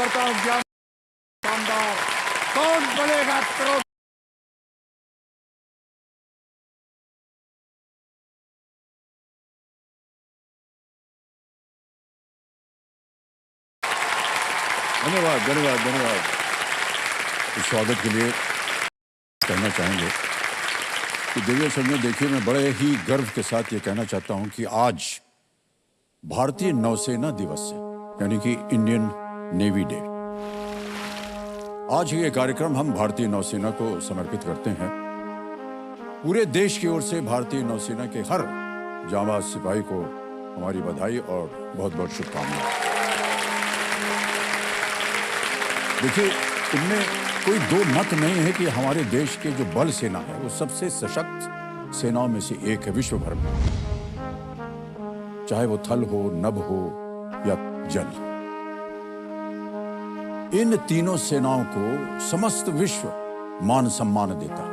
होता ज्ञान शानदार। कौन बनेगा करोड़। धन्यवाद धन्यवाद धन्यवाद। इस स्वागत के लिए कहना चाहेंगे कि देविया सर ने देखिए, मैं बड़े ही गर्व के साथ ये कहना चाहता हूं कि आज भारतीय नौसेना दिवस है, यानी कि इंडियन नेवी डे। आज ये कार्यक्रम हम भारतीय नौसेना को समर्पित करते हैं। पूरे देश की ओर से भारतीय नौसेना के हर जांबाज सिपाही को हमारी बधाई और बहुत बहुत शुभकामनाएं। देखिए, इनमें कोई दो मत नहीं है कि हमारे देश के जो बल सेना है वो सबसे सशक्त सेनाओं में से एक है विश्व भर में, चाहे वो थल हो, नभ हो या जल। इन तीनों सेनाओं को समस्त विश्व मान सम्मान देता है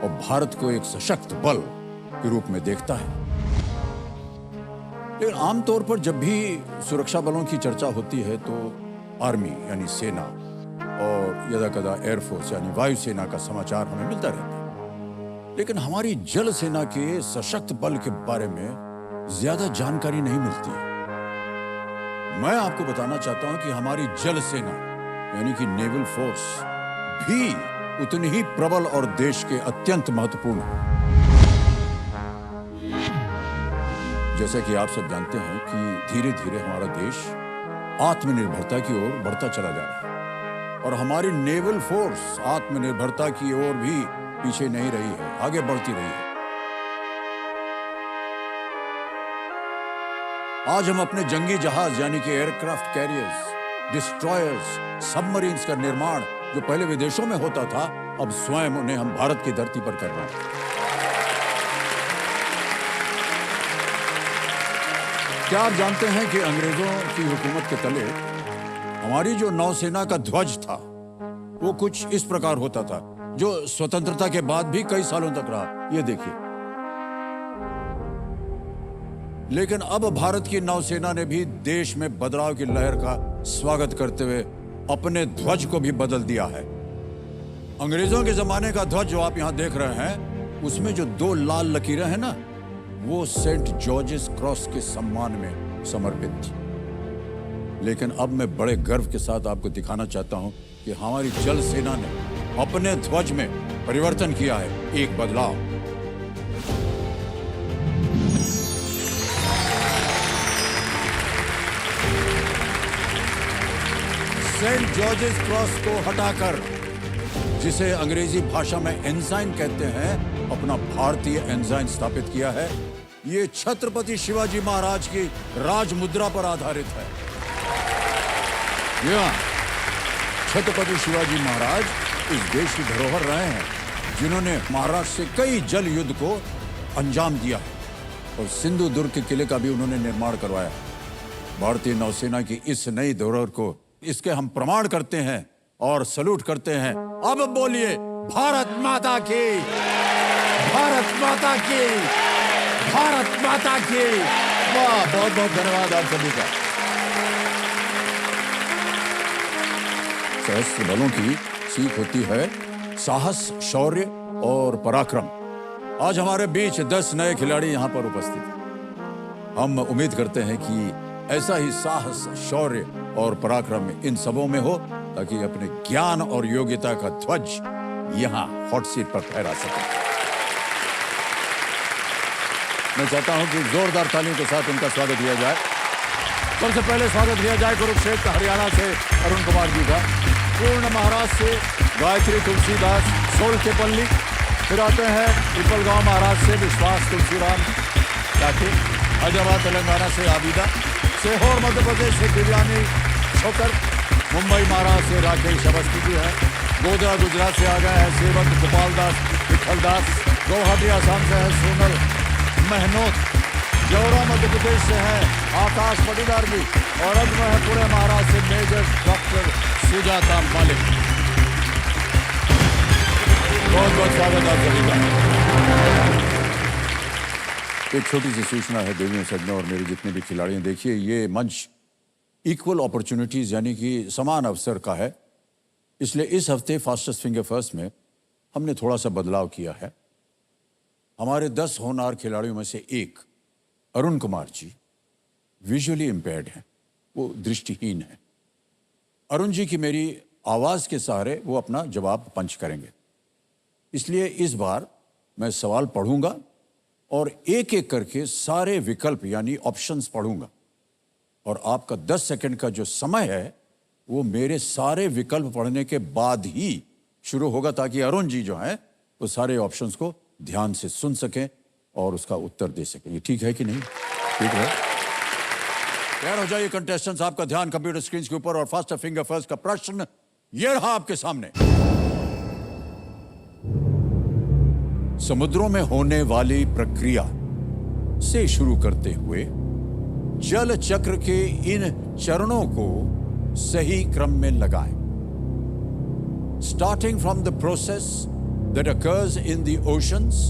और भारत को एक सशक्त बल के रूप में देखता है। लेकिन आमतौर पर जब भी सुरक्षा बलों की चर्चा होती है तो आर्मी यानी सेना और यदा कदा एयरफोर्स यानी वायुसेना का समाचार हमें मिलता रहता है, लेकिन हमारी जल सेना के सशक्त बल के बारे में ज्यादा जानकारी नहीं मिलती है। मैं आपको बताना चाहता हूं कि हमारी जल सेना यानी कि नेवल फोर्स भी उतनी ही प्रबल और देश के अत्यंत महत्वपूर्ण है। जैसे कि आप सब जानते हैं कि धीरे धीरे हमारा देश आत्मनिर्भरता की ओर बढ़ता चला जा रहा है और हमारी नेवल फोर्स आत्मनिर्भरता की ओर भी पीछे नहीं रही है, आगे बढ़ती रही है। आज हम अपने जंगी जहाज यानी कि एयरक्राफ्ट कैरियर्स, डिस्ट्रॉयर्स, सबमरीन्स का निर्माण जो पहले विदेशों में होता था, अब स्वयं उन्हें हम भारत की धरती पर कर रहे हैं। क्या आप जानते हैं कि अंग्रेजों की हुकूमत के तले हमारी जो नौसेना का ध्वज था वो कुछ इस प्रकार होता था, जो स्वतंत्रता के बाद भी कई सालों तक रहा। ये देखिए। लेकिन अब भारत की नौसेना ने भी देश में बदलाव की लहर का स्वागत करते हुए अपने ध्वज को भी बदल दिया है। अंग्रेजों के जमाने का ध्वज जो आप यहां देख रहे हैं, उसमें जो दो लाल लकीरें हैं ना, वो सेंट जॉर्जेस क्रॉस के सम्मान में समर्पित थी। लेकिन अब मैं बड़े गर्व के साथ आपको दिखाना चाहता हूं कि हमारी जल सेना ने अपने ध्वज में परिवर्तन किया है, एक बदलाव। सेंट जॉर्जेस क्रॉस को हटाकर, जिसे अंग्रेजी भाषा में एंजाइन कहते हैं, अपना भारतीय एंजाइन स्थापित किया है। ये छत्रपति शिवाजी महाराज की राज मुद्रा पर आधारित है। छत्रपति शिवाजी महाराज इस देश की धरोहर रहे हैं, जिन्होंने महाराष्ट्र से कई जल युद्ध को अंजाम दिया और सिंधु दुर्ग के किले का भी उन्होंने निर्माण करवाया। भारतीय नौसेना की इस नई धरोहर को, इसके हम प्रमाण करते हैं और सलूट करते हैं। अब बोलिए, भारत माता की, भारत माता की, भारत माता की। वाह, बहुत बहुत धन्यवाद आप सभी का। सशस्त्र बलों की सीख होती है साहस, शौर्य और पराक्रम। आज हमारे बीच 10 नए खिलाड़ी यहाँ पर उपस्थित हैं। हम उम्मीद करते हैं कि ऐसा ही साहस, शौर्य और पराक्रम इन सबों में हो, ताकि अपने ज्ञान और योग्यता का ध्वज यहाँ हॉट सीट पर फहरा सके। मैं चाहता हूं कि जोरदार तालियों के साथ उनका स्वागत किया जाए। सबसे पहले स्वागत किया जाए कुरुक्षेत्र हरियाणा से अरुण कुमार जी का, पूर्ण महाराष्ट्र से गायत्री तुलसीदास सोलकेपल्ली, फिर आते हैं पिपलगांव महाराष्ट्र से विश्वास तुलसीराम काठी, हैदराबाद तेलंगाना से आबिदा, सीहोर मध्य प्रदेश से दिव्यानी छोकर, मुंबई महाराष्ट्र से राकेश अवस्थी जी है, गोधरा गुजरात से आ गए हैं सेवक गोपाल दास विठलदास, गुवाहाटी आसाम से है सोनल मेहनोत, जौरा मध्य प्रदेश से है आकाश पटीदार जी, और अब है पुणे महाराष्ट्र से मेजर डॉक्टर सुजाता मालिक। बहुत बहुत स्वागत आप सभी का। एक छोटी सी सूचना है देवियों, सज्जनों और मेरे जितने भी खिलाड़ी हैं। देखिए, ये मंच इक्वल अपॉर्चुनिटीज यानी कि समान अवसर का है। इसलिए इस हफ्ते फास्टेस्ट फिंगर फर्स्ट में हमने थोड़ा सा बदलाव किया है। हमारे 10 होनहार खिलाड़ियों में से एक अरुण कुमार जी विजुअली इम्पेयर्ड हैं, वो दृष्टिहीन है। अरुण जी की मेरी आवाज के सहारे वो अपना जवाब पंच करेंगे। इसलिए इस बार मैं सवाल पढ़ूंगा और एक एक करके सारे विकल्प यानी ऑप्शंस पढ़ूंगा और आपका 10 सेकंड का जो समय है वो मेरे सारे विकल्प पढ़ने के बाद ही शुरू होगा, ताकि अरुण जी जो हैं वो सारे ऑप्शंस को ध्यान से सुन सकें और उसका उत्तर दे सकें। ये ठीक है कि नहीं? ठीक है। तैयार हो जाइए कंटेस्टेंट्स, आपका ध्यान कंप्यूटर स्क्रीन के ऊपर और फास्ट फिंगर फर्स्ट का प्रश्न ये रहा आपके सामने। समुद्रों में होने वाली प्रक्रिया से शुरू करते हुए जल चक्र के इन चरणों को सही क्रम में लगाएं। Starting from the process that occurs in the oceans,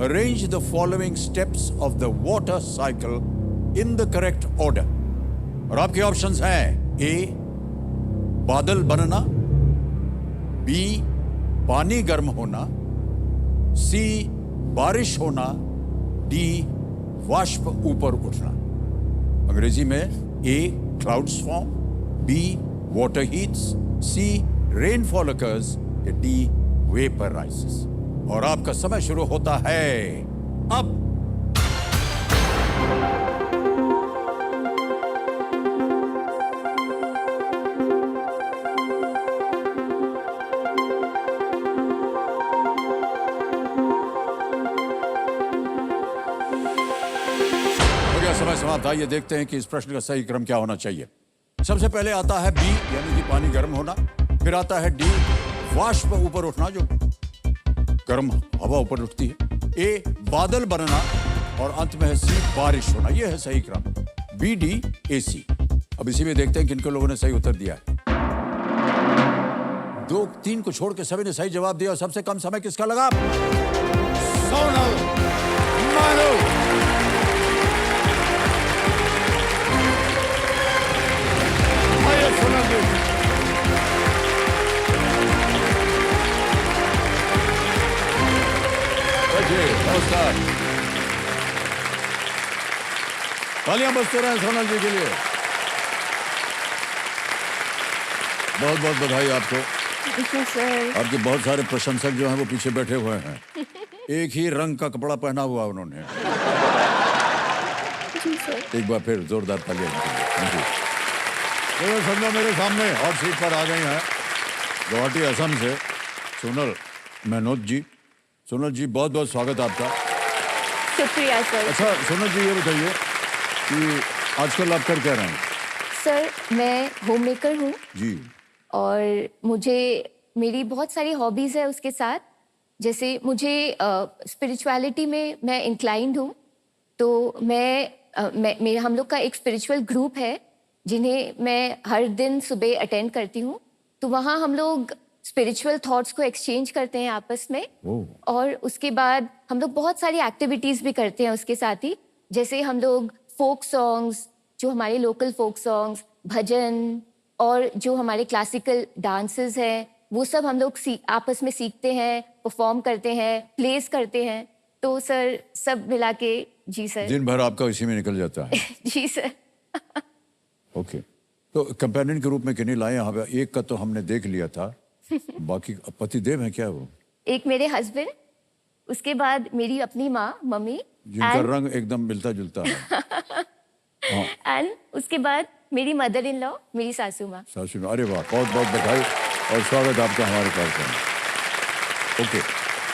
arrange the following steps of the water cycle in the correct order. और आपके ऑप्शंस हैं: A, बादल बनना, B, पानी गर्म होना, C, बारिश होना, D, वाष्प ऊपर उठना। अंग्रेजी में A, clouds form, B, water heats, C, rainfall occurs, D, vapor rises। और आपका समय शुरू होता है अब। हो गया समय समाप्त। आइए देखते हैं कि इस प्रश्न का सही क्रम क्या होना चाहिए। सबसे पहले आता है बी यानी कि पानी गर्म होना, फिर आता है डी वाष्प ऊपर उठना जो गर्म हवा ऊपर उठती है, ए बादल बनना और अंत में है सी बारिश होना। यह है सही क्रम, बी डी ए सी। अब इसी में देखते हैं किन लोगों ने सही उत्तर दिया है। 2 3 को छोड़ के सभी ने सही जवाब दिया और सबसे कम समय किसका लगा? सोनल मानो। सोनल जी नमस्कार, तालियां बजते रहे सोनल जी के लिए। बहुत बहुत बधाई आपको। आपके बहुत सारे प्रशंसक जो हैं वो पीछे बैठे हुए हैं। एक ही रंग का कपड़ा पहना हुआ उन्होंने। एक बार फिर जोरदार तालियां। तो समझो मेरे सामने हॉट सीट पर आ गई हैं गुवाहाटी असम से सोनल मेहनोत जी। सोनल जी बहुत बहुत स्वागत आपका। शुक्रिया सर। अच्छा सोनल जी ये बताइए कि आजकल आप कर क्या रहे हैं? सर मैं होम मेकर हूँ जी। और मुझे मेरी बहुत सारी हॉबीज़ है उसके साथ। जैसे मुझे स्पिरिचुअलिटी में मैं इंक्लाइंड हूँ, तो मैं हम लोग का एक स्पिरिचुअल ग्रुप है जिन्हें मैं हर दिन सुबह अटेंड करती हूँ। तो वहाँ हम लोग स्पिरिचुअल थॉट्स को एक्सचेंज करते हैं आपस में। और उसके बाद हम लोग बहुत सारी एक्टिविटीज़ भी करते हैं उसके साथ ही। जैसे हम लोग फोक सॉन्ग्स, जो हमारे लोकल फोक सॉन्ग्स, भजन और जो हमारे क्लासिकल डांसेस हैं, वो सब हम लोग आपस में सीखते हैं, परफॉर्म करते हैं, प्लेस करते हैं। तो सर सब मिला के जी सर। दिन भर आपका इसी में निकल जाता है। जी सर। ओके, तो कंपेनियन के रूप में किन्हीं लाए यहाँ पे? एक का तो हमने देख लिया था, बाकी पतिदेव हैं क्या वो? एक मेरे हस्बैंड, उसके बाद मेरी अपनी माँ मम्मी, जिनका रंग एकदम मिलता जुलता है। एंड उसके बाद मेरी मदर इन लॉ, मेरी सासू माँ। सासू माँ, अरे वाह, बहुत बहुत बधाई और स्वागत आपका हमारे कार्यक्रम। ओके,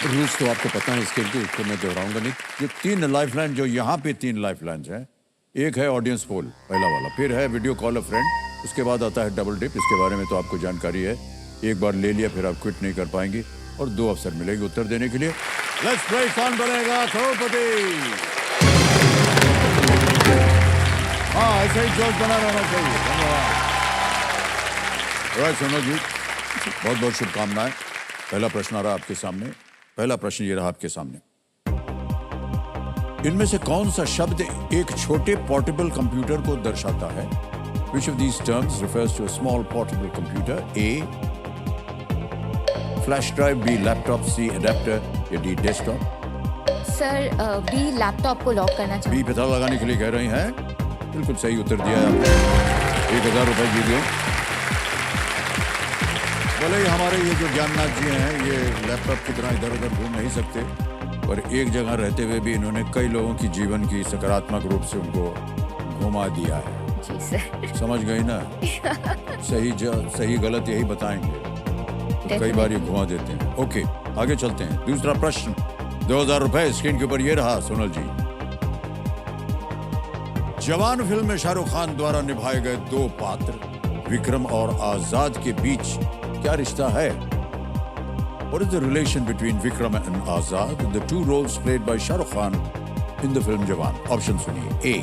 रूल्स तो आपको पता है इसके लिए, इसको मैं दोहराऊंगा नहीं। ये 3 लाइफलाइन जो यहाँ पे 3 लाइफलाइंस हैं, एक है ऑडियंस पोल पहला वाला, फिर है वीडियो कॉल अ फ्रेंड, उसके बाद आता है डबल डिप। इसके बारे में तो आपको जानकारी है, एक बार ले लिया फिर आप क्विट नहीं कर पाएंगे और 2 अवसर मिलेंगे उत्तर देने के लिए। लेट्स प्ले, कौन बनेगा करोड़पति। हाँ, ऐसा ही जोश बना रहना चाहिए। धन्यवाद। सोनल जी बहुत बहुत शुभकामनाएं। पहला प्रश्न आ रहा आपके सामने। पहला प्रश्न ये रहा आपके सामने, इनमें से कौन सा शब्द एक छोटे पोर्टेबल कंप्यूटर को दर्शाता है? Which of these terms refers to a small portable computer? A. Flash drive, B. Laptop, C. Adapter, या D. Desktop? Sir B laptop को लॉक करना B चाहूँ। पता लगाने के लिए कह रही हैं। बिल्कुल सही उत्तर दिया है आपने। 1000 रुपए जीत गए। बोले हमारे ये जो ज्ञाननाथ जी हैं, ये लैपटॉप की तरह इधर उधर घूम नहीं सकते, पर एक जगह रहते हुए भी इन्होंने कई लोगों की जीवन की सकारात्मक रूप से उनको घुमा दिया है। जी सर। समझ गई ना? सही गलत यही बताएंगे, तो कई बार ये घुमा देते हैं। ओके, आगे चलते हैं। दूसरा प्रश्न, 2000 रुपए स्क्रीन के ऊपर ये रहा सोनल जी। जवान फिल्म में शाहरुख खान द्वारा निभाए गए दो पात्र विक्रम और आजाद के बीच क्या रिश्ता है? What is the relation between Vikram and Azad, the two roles played by Shah Rukh Khan in the film Jawan? Option सुनिए। A.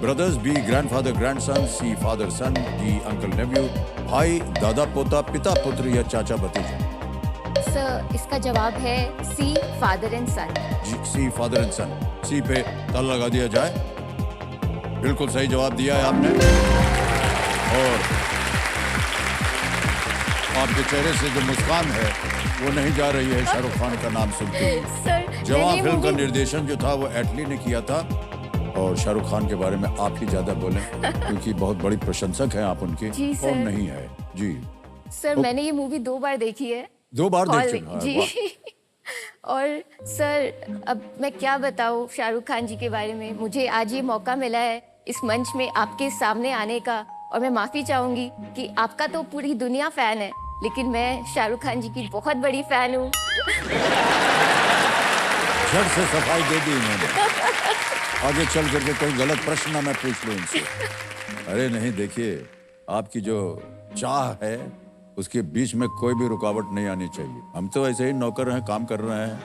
Brothers, B. Grandfather grandson, C. father son, D. uncle nephew, भाई दादा पोता पिता पुत्र या चाचा भतीजा? Sir इसका जवाब है सी फादर एंड सन। जी, C. father and son। C पे ताला लगा दिया जाए। बिल्कुल सही जवाब दिया है आपने। और आपके चेहरे से जो मुस्कान है वो नहीं जा रही है शाहरुख खान का नाम सुनते ही। सर जवान फिल्म का निर्देशन जो था वो एटली ने किया था, और शाहरुख खान के बारे में आप ही ज्यादा बोलें क्योंकि बहुत बड़ी प्रशंसक हैं आप उनके। जी सर। कौन नहीं है? जी सर मैंने ये मूवी 2 बार देखी है। 2 बार देख हॉल चुका में, है। जी। वाह। और सर अब मैं क्या बताऊँ शाहरुख खान जी के बारे में। मुझे आज ये मौका मिला है इस मंच में आपके सामने आने का, और मैं माफी चाहूंगी कि आपका तो पूरी दुनिया फैन है, लेकिन मैं शाहरुख खान जी की बहुत बड़ी फैन हूँ। झट से सफाई दे दी इन्होंने। आगे चल करके कोई गलत प्रश्न ना मैं पूछ लूं इनसे। अरे नहीं, देखिए आपकी जो चाह है उसके बीच में कोई भी रुकावट नहीं आनी चाहिए। हम तो ऐसे ही नौकर हैं, काम कर रहे हैं।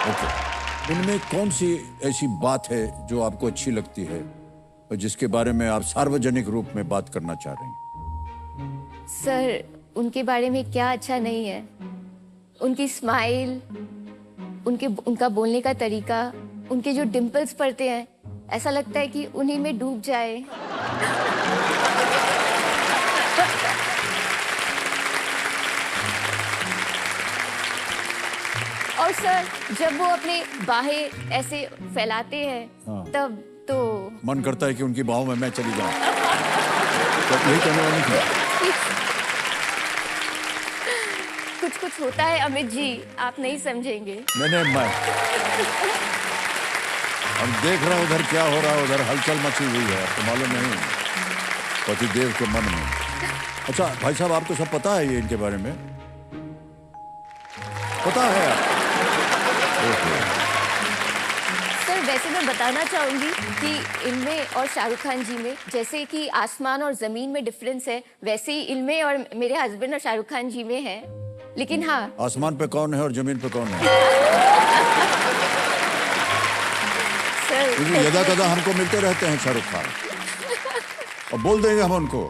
ओके, इनमें कौन सी ऐसी बात है जो आपको अच्छी लगती है और जिसके बारे में आप सार्वजनिक रूप में बात करना चाह रहे हैं? सर उनके बारे में क्या अच्छा नहीं है। उनकी स्माइल, उनका बोलने का तरीका, उनके जो डिम्पल्स पड़ते हैं, ऐसा लगता है कि उन्हीं में डूब जाए। और सर जब वो अपने बाहें ऐसे फैलाते हैं, हाँ। तब तो मन करता है कि उनकी बाहों में मैं चली जाऊं। तो यही कहने वाली थी। कुछ होता है अमित जी, आप नहीं समझेंगे। मैं अब देख रहा हूं उधर क्या हो रहा है, उधर हलचल मची हुई है, आपको मालूम नहीं पतिदेव के मन में। अच्छा भाई साहब, आपको सब पता है ये इनके बारे में? पता है आप? सर वैसे मैं बताना चाहूंगी कि इनमें और शाहरुख खान जी में जैसे कि आसमान और जमीन में डिफरेंस है, वैसे ही इनमें और मेरे हस्बैंड और शाहरुख खान जी में है। लेकिन हाँ, आसमान पे कौन है और जमीन पे कौन है? सर क्योंकि यदा कदा हमको मिलते रहते हैं शाहरुख खान, और बोल देंगे हम उनको।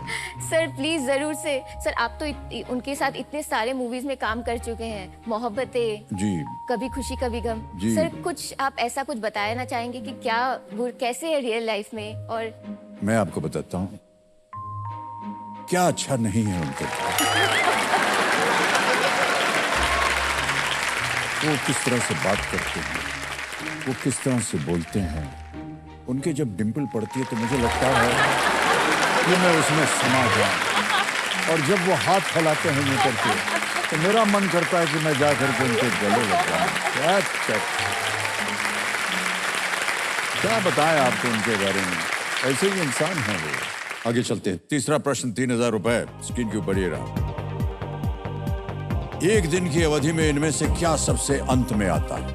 सर प्लीज जरूर से। सर आप तो उनके साथ इतने सारे मूवीज में काम कर चुके हैं, मोहब्बतें, जी, कभी खुशी कभी गम। जी। सर कुछ आप ऐसा कुछ बताना चाहेंगे कि क्या वो कैसे है रियल लाइफ में? और मैं आपको बताता हूँ क्या अच्छा नहीं है उनके। वो किस तरह से बात करते हैं, वो किस तरह से बोलते हैं, उनके जब डिम्पल पड़ती है तो मुझे लगता है कि मैं उसमें समा जाऊं, और जब वो हाथ फैलाते हैं यूं करके तो मेरा मन करता है कि मैं जा करके उनके गले लग जाऊं। क्या बताएं आपको उनके बारे में, ऐसे ही इंसान हैं वो। आगे चलते हैं। तीसरा प्रश्न, 3000 रुपए स्क्रीन के ऊपर ये रहा। एक दिन की अवधि में इनमें से क्या सबसे अंत में आता है?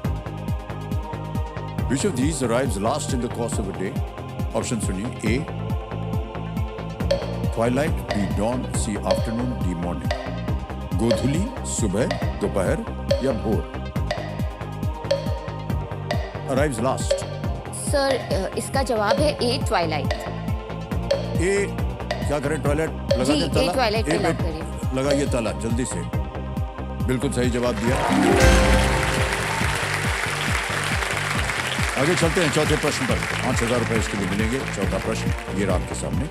Which of these arrives last in the course of a day? Option सुनिए। A. Twilight, B. Dawn, C. Afternoon, D. Morning. गोधूली, सुबह, दोपहर या भोर? Arrives last. सर इसका जवाब है ए ट्वाइलाइट। ए क्या करें? टॉयलेट लगा जी, दें ताला? ए टॉयलेट ए पे पे लॉक करिए। लगाइए ताला जल्दी से। बिल्कुल सही जवाब दिया। आगे चलते हैं चौथे प्रश्न पर। 5,000 रुपए इसके लिए मिलेंगे। चौथा प्रश्न ये रहा आपके सामने।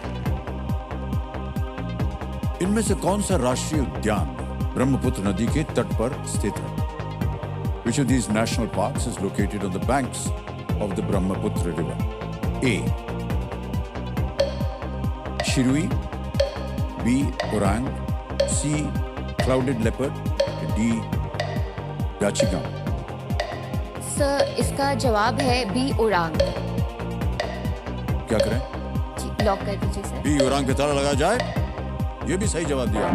इनमें से कौन सा राष्ट्रीय उद्यान ब्रह्मपुत्र नदी के तट पर स्थित है? Which of these national parks is located on the banks of the Brahmaputra river? A. Shirui, B. Orang, C. Clouded leopard, D. Yachigam. Sir इसका जवाब है बी ओरांग। क्या करें? जी लॉक कर दीजिए सर। बी ओरांग पे ताला लगाया जाए। ये भी सही जवाब दिया।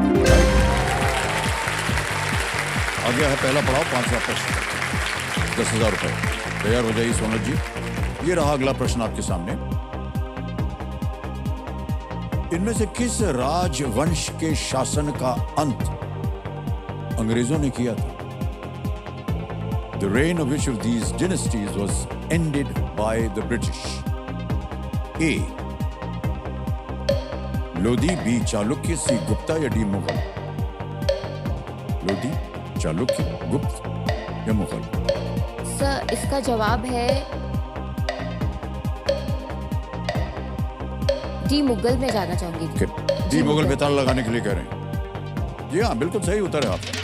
आ गया है पहला पड़ाव 5,000 प्रश्न, 10,000 रुपए। तैयार हो जाइए सोनल जी। ये रहा अगला प्रश्न आपके सामने। इनमें से किस राजवंश के शासन का अंत अंग्रेजों ने किया था? The reign of which of these dynasties was ended by the British? A. Lodhi, B Chalukya, C Gupta या डी मुगल? लोधी, चालुक्य, गुप्त या मुगल? सर इसका जवाब है डी मुगल में जाना चाहूंगी। डी मुगल पे ताला लगाने के लिए कह रहे हैं। जी हाँ, बिल्कुल सही उत्तर है आपका।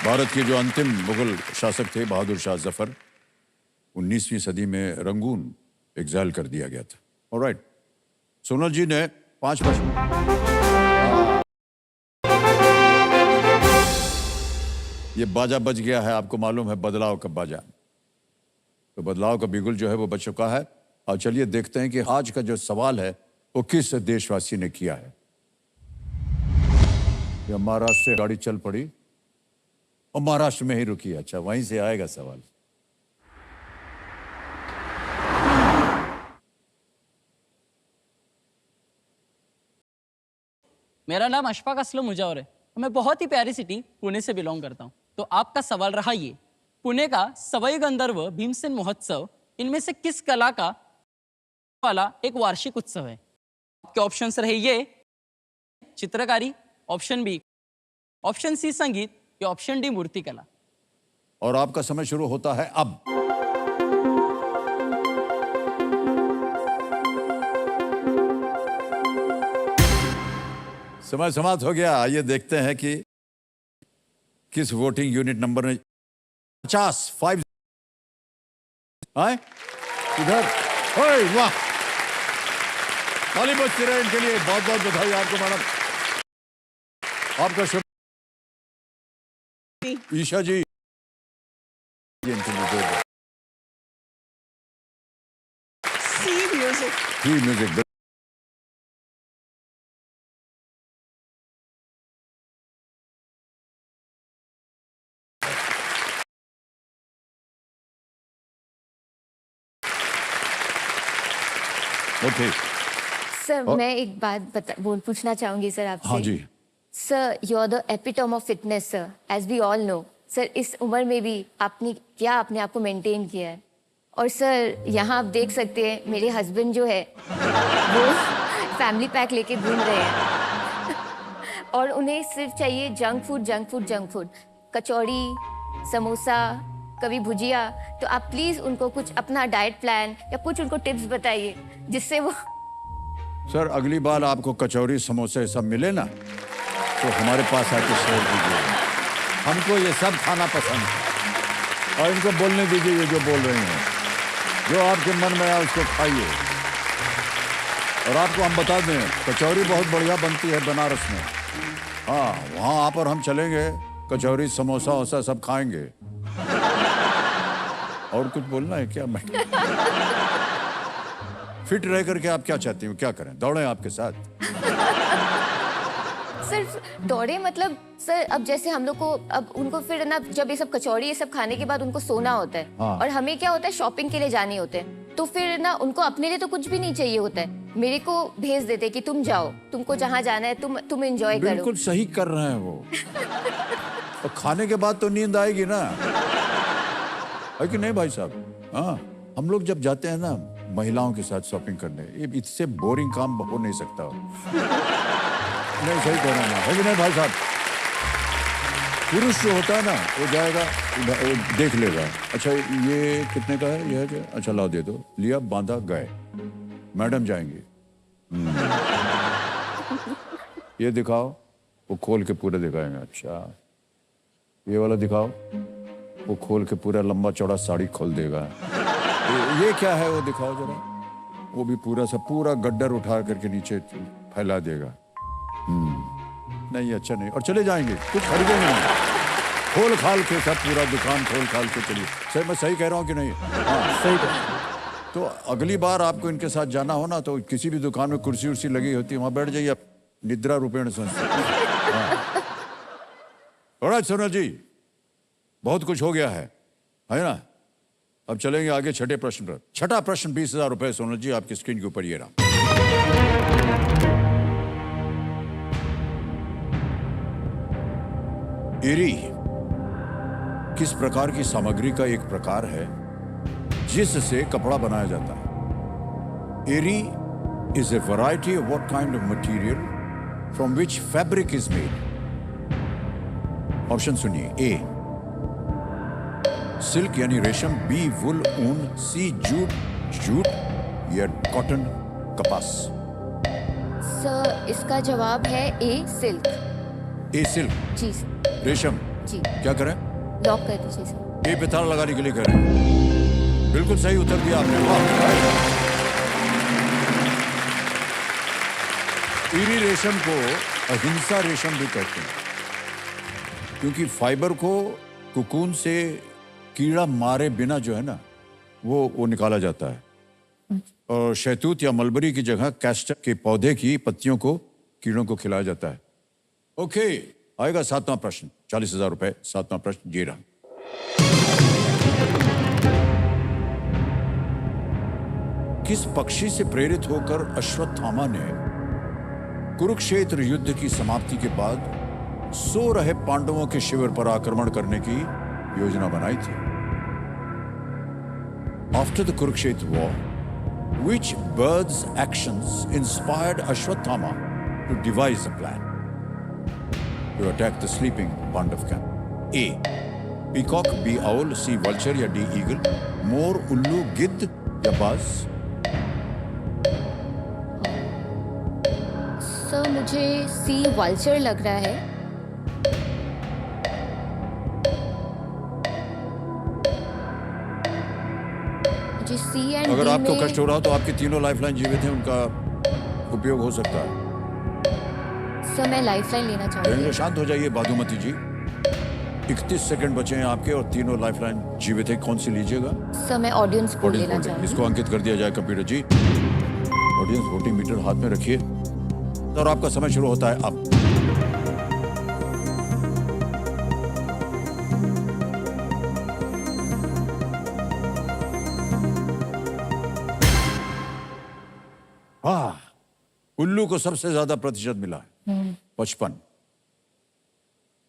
भारत के जो अंतिम मुगल शासक थे बहादुर शाह जफर, 19वीं सदी में रंगून एग्जाइल कर दिया गया था। ऑलराइट, सोनल जी ने 5 प्रश्न। ये बाजा बज गया है, आपको मालूम है बदलाव का बाजा। तो बदलाव का बिगुल जो है वो बज चुका है। और चलिए देखते हैं कि आज का जो सवाल है वो किस देशवासी ने किया है। ये महाराष्ट्र से गाड़ी चल पड़ी और महाराष्ट्र में ही रुकी। अच्छा, वहीं से आएगा सवाल। मेरा नाम अशफाक असलम मुजावर है। मैं बहुत ही प्यारी सिटी पुणे से बिलोंग करता हूँ। तो आपका सवाल रहा ये, पुणे का सवाई गंधर्व भीमसेन महोत्सव इनमें से किस कला का वाला एक वार्षिक उत्सव है? आपके ऑप्शंस रहे ये, चित्रकारी, ऑप्शन बी, ऑप्शन सी संगीत या ऑप्शन डी मूर्तिकला। और आपका समय शुरू होता है अब। समय समाप्त हो गया। आइए देखते हैं कि किस वोटिंग यूनिट नंबर ने 50 आए इधर। ओए वाह, ताली बजती रहे इनके लिए। बहुत बहुत बधाई आपको मैडम। आपका शुभ ईशा जी इनके लिए दे दो। सी म्यूजिक। ओके सर मैं एक बात पूछना चाहूंगी सर आपसे। हाँ जी। Sir you are the epitome of fitness sir, as we all know. Sir इस उम्र में भी आपने क्या अपने आप को मेंटेन किया है? और सर यहाँ आप देख सकते हैं मेरे हस्बैंड जो है वो फैमिली पैक लेके घूम रहे हैं और उन्हें सिर्फ चाहिए junk food junk food junk food, kachori, samosa, कभी भुजिया। तो आप प्लीज़ उनको कुछ अपना डाइट प्लान या कुछ उनको टिप्स बताइए जिससे वो। सर अगली बार आपको कचौरी समोसे सब मिले ना तो हमारे पास आके शेयर कीजिए। हमको ये सब खाना पसंद है और इनको बोलने दीजिए ये जो बोल रही हैं। जो आपके मन में आए उसको खाइए। और आपको हम बता दें कचौरी बहुत बढ़िया बनती है बनारस में। हाँ, वहाँ आप और हम चलेंगे, कचौरी समोसा वोसा सब खाएंगे। और कुछ बोलना है क्या? मैं फिट रह करके आप क्या चाहती हो, क्या करें? दौड़ें आपके साथ? सिर्फ दौड़े मतलब सर अब जैसे हम लोग को अब उनको फिर ना जब ये सब कचौड़ी ये सब खाने के बाद उनको सोना होता है। हाँ। और हमें क्या होता है शॉपिंग के लिए जाने होते हैं, तो फिर ना उनको अपने लिए तो कुछ भी नहीं चाहिए होता है, मेरे को भेज देते कि तुम जाओ, तुमको जहाँ जाना है तुम एंजॉय करो। बिल्कुल सही कर रहे हैं वो। तो खाने के बाद तो नींद आएगी ना, है कि नहीं भाई साहब? हाँ, हम लोग जब जाते हैं ना महिलाओं के साथ शॉपिंग करने, ये इससे बोरिंग काम हो नहीं सकता। नहीं सही कह रहा हूँ, है कि नहीं भाई साहब? पुरुष जो होता है ना वो जाएगा, वो देख लेगा, अच्छा ये कितने का है, ये है क्या, अच्छा लाओ दे दो, लिया बांधा गए, मैडम जाएंगी, ये दिखाओ, वो खोल के पूरे दिखाएंगे, अच्छा ये वाला दिखाओ, वो खोल के पूरा लंबा चौड़ा साड़ी खोल देगा, ये क्या है वो दिखाओ जरा, वो भी पूरा सा पूरा गड्ढर उठा करके नीचे फैला देगा, नहीं अच्छा नहीं, और चले जाएंगे, कुछ खरीदेंगे नहीं, खोल खाल के सब पूरा दुकान खोल खाल के चलिए। सही, मैं सही कह रहा हूँ कि नहीं? हाँ सही कह। तो अगली बार आपको इनके साथ जाना हो ना, तो किसी भी दुकान में कुर्सी उर्सी लगी होती है, वहां बैठ जाइए, आप निद्रा रूपेण संस्था। हाँ। सोनल जी, बहुत कुछ हो गया है ना? अब चलेंगे आगे छठे प्रश्न पर। छठा प्रश्न 20,000 रुपए। सोनल जी आपकी स्क्रीन के ऊपर ये रहा। एरी किस प्रकार की सामग्री का एक प्रकार है जिससे कपड़ा बनाया जाता है? Eri is a variety of what kind of material from which fabric is made. Option सुनिए। ए सिल्क यानी रेशम, बी वुल ऊन, सी जूट जूट या कॉटन कपास। सर इसका जवाब है ए सिल्क। ए सिल्क जी रेशम। जी क्या करें? लॉक कर दीजिए सर। ए पे ताला लगाने के लिए कह रहे हैं। बिल्कुल सही उत्तर दिया आपने। वाह। ईरी रेशम को अहिंसा रेशम भी कहते हैं क्योंकि फाइबर को कुकून से कीड़ा मारे बिना जो है ना वो निकाला जाता है और शहतूत या मलबरी की जगह कैस्टर के पौधे की पत्तियों को कीड़ों को खिलाया जाता है। ओके, आएगा 7वां प्रश्न। 40,000 रुपए। 7वां प्रश्न ये रहा। किस पक्षी से प्रेरित होकर अश्वत्थामा ने कुरुक्षेत्र युद्ध की समाप्ति के बाद सो रहे पांडवों के शिविर पर आक्रमण करने की योजना बनाई थी? After the Kurukshetra war, which bird's actions inspired Ashwatthama to devise a plan to attack the sleeping Pandav camp? A. Peacock, B. Owl, C. Vulture या D. Eagle? मोर, उल्लू, गिद्ध या बाज? सर मुझे सी वल्चर लग रहा है। मुझे सी एंड अगर डी आपको में कष्ट हो रहा हो तो आपकी तीनों लाइफलाइन जीवित हैं, उनका उपयोग हो सकता है। सर मैं लाइफलाइन लेना चाहूंगी। रहेंगे, शांत हो जाइए बादुमती जी। 31 सेकंड बचे हैं आपके और तीनों लाइफलाइन जीवित है। कौन सी लीजिएगा? सर मैं ऑडियंस पोल ऑडियंस लेना वोटिंग। चाहूंगी। इसको अंकित कर दिया जाए कंप्यूटर जी। ऑडियंस वोटिंग मीटर हाथ में रखिए और आपका समय शुरू होता है अब। हाँ, उल्लू को सबसे ज्यादा प्रतिशत मिला है 55।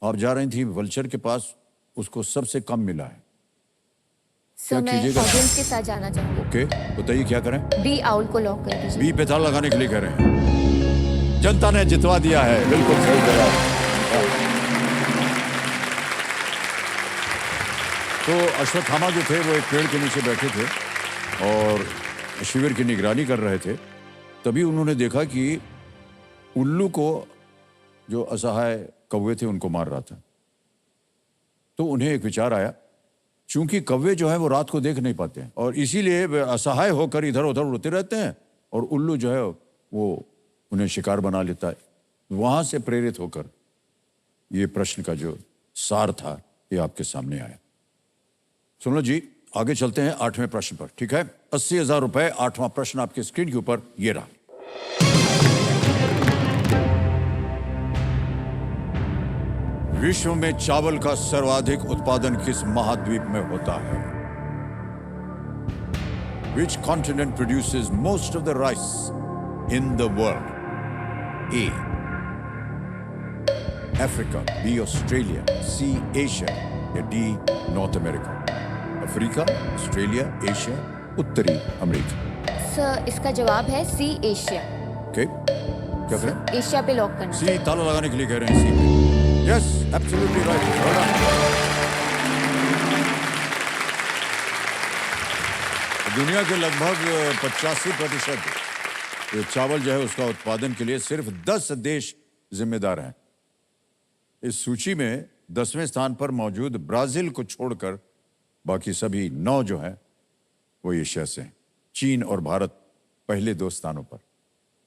आप जा रही थी वल्चर के पास, उसको सबसे कम मिला है। सर मैं कीजिएगा? ऑडियंस के साथ जाना चाहूंगी। ओके, बताइए क्या करें? बी आउल को लॉक कर दीजिए। बी पे ताला लगाने के लिए कह रहे हैं। जनता ने जितवा दिया है। बिल्कुल सही जवाब। तो अश्वत्थामा जो थे वो एक पेड़ के नीचे बैठे थे और शिविर की निगरानी कर रहे थे। तभी उन्होंने देखा कि उल्लू को जो असहाय कौवे थे उनको मार रहा था। तो उन्हें एक विचार आया, चूंकि कौवे जो है वो रात को देख नहीं पाते हैं और इसीलिए वे असहाय होकर इधर उधर उड़ते रहते हैं और उल्लू जो है वो उन्हें शिकार बना लेता है। वहां से प्रेरित होकर ये प्रश्न का जो सार था ये आपके सामने आया। सुनो जी, आगे चलते हैं 8वें प्रश्न पर। ठीक है, 80,000 रुपए। 8वां प्रश्न आपके स्क्रीन के ऊपर ये रहा। विश्व में चावल का सर्वाधिक उत्पादन किस महाद्वीप में होता है? Which continent produces most of the rice in the world? A. Africa, B. Australia, C. Asia या D. North America? Africa, Australia, Asia, उत्तरी अमेरिका। सर इसका जवाब है सी एशिया। ओके, क्या करें? एशिया पे लॉक करना। सी ताला लगाने के लिए कह रहे हैं। सी Yes, absolutely right. Well done. दुनिया के लगभग 85% चावल जो है उसका उत्पादन के लिए सिर्फ 10 देश जिम्मेदार हैं। इस सूची में 10वें स्थान पर मौजूद ब्राजील को छोड़कर बाकी सभी 9 जो हैं वो एशिया से हैं। चीन और भारत पहले 2 स्थानों पर,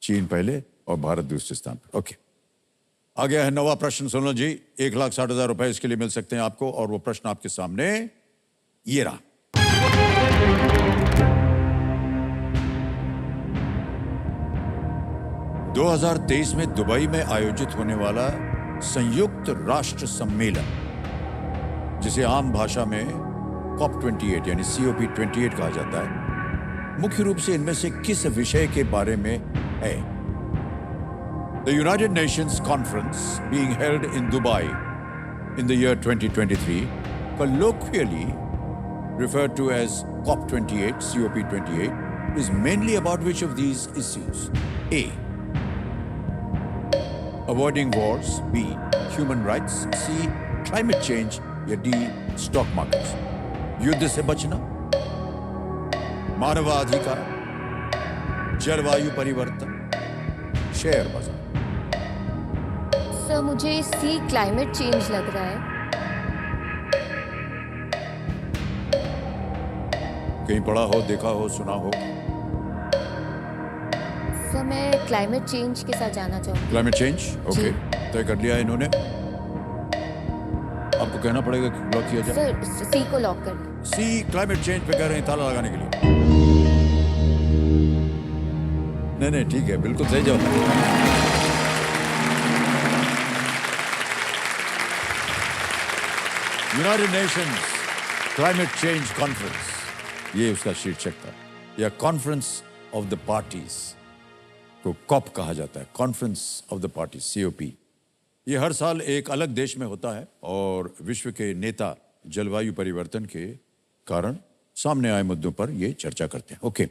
चीन पहले और भारत दूसरे स्थान पर। ओके, आ गया है 9वां प्रश्न। सुन लो जी, 1,60,000 रुपए इसके लिए मिल सकते हैं आपको, और वो प्रश्न आपके सामने ये रहा। (2023) में दुबई में आयोजित होने वाला संयुक्त राष्ट्र सम्मेलन, जिसे आम भाषा में COP28 यानी COP28 कहा जाता है, मुख्य रूप से इनमें से किस विषय के बारे में है? The United Nations Conference being held in Dubai in the year 2023, colloquially referred to as COP28, COP28, is mainly about which of these issues? A. Avoiding wars. B. Human rights. C. Climate change. या D. Stock markets. युद्ध से बचना, मानवाधिकार, जलवायु परिवर्तन, share बाजार। Sir मुझे सी climate change लग रहा है। कहीं पढ़ा हो, देखा हो, सुना हो? सर मैं क्लाइमेट चेंज के साथ जाना चाहूँगी। क्लाइमेट चेंज, ओके, तय कर लिया है इन्होंने। आपको कहना पड़ेगा कि लॉक किया जाए। सर सी को लॉक कर दीजिए। सी क्लाइमेट चेंज पे कह रहे हैं ताला लगाने के लिए। नहीं, ठीक है, बिल्कुल सही जवाब। United Nations climate change conference, ये उसका शीर्षक था, या कॉन्फ्रेंस ऑफ द पार्टीज को कॉप कहा जाता है, conference of the parties, COP। ये हर साल एक अलग देश में होता है और विश्व के नेता जलवायु परिवर्तन के कारण सामने आए मुद्दों पर ये चर्चा करते हैं। ओके,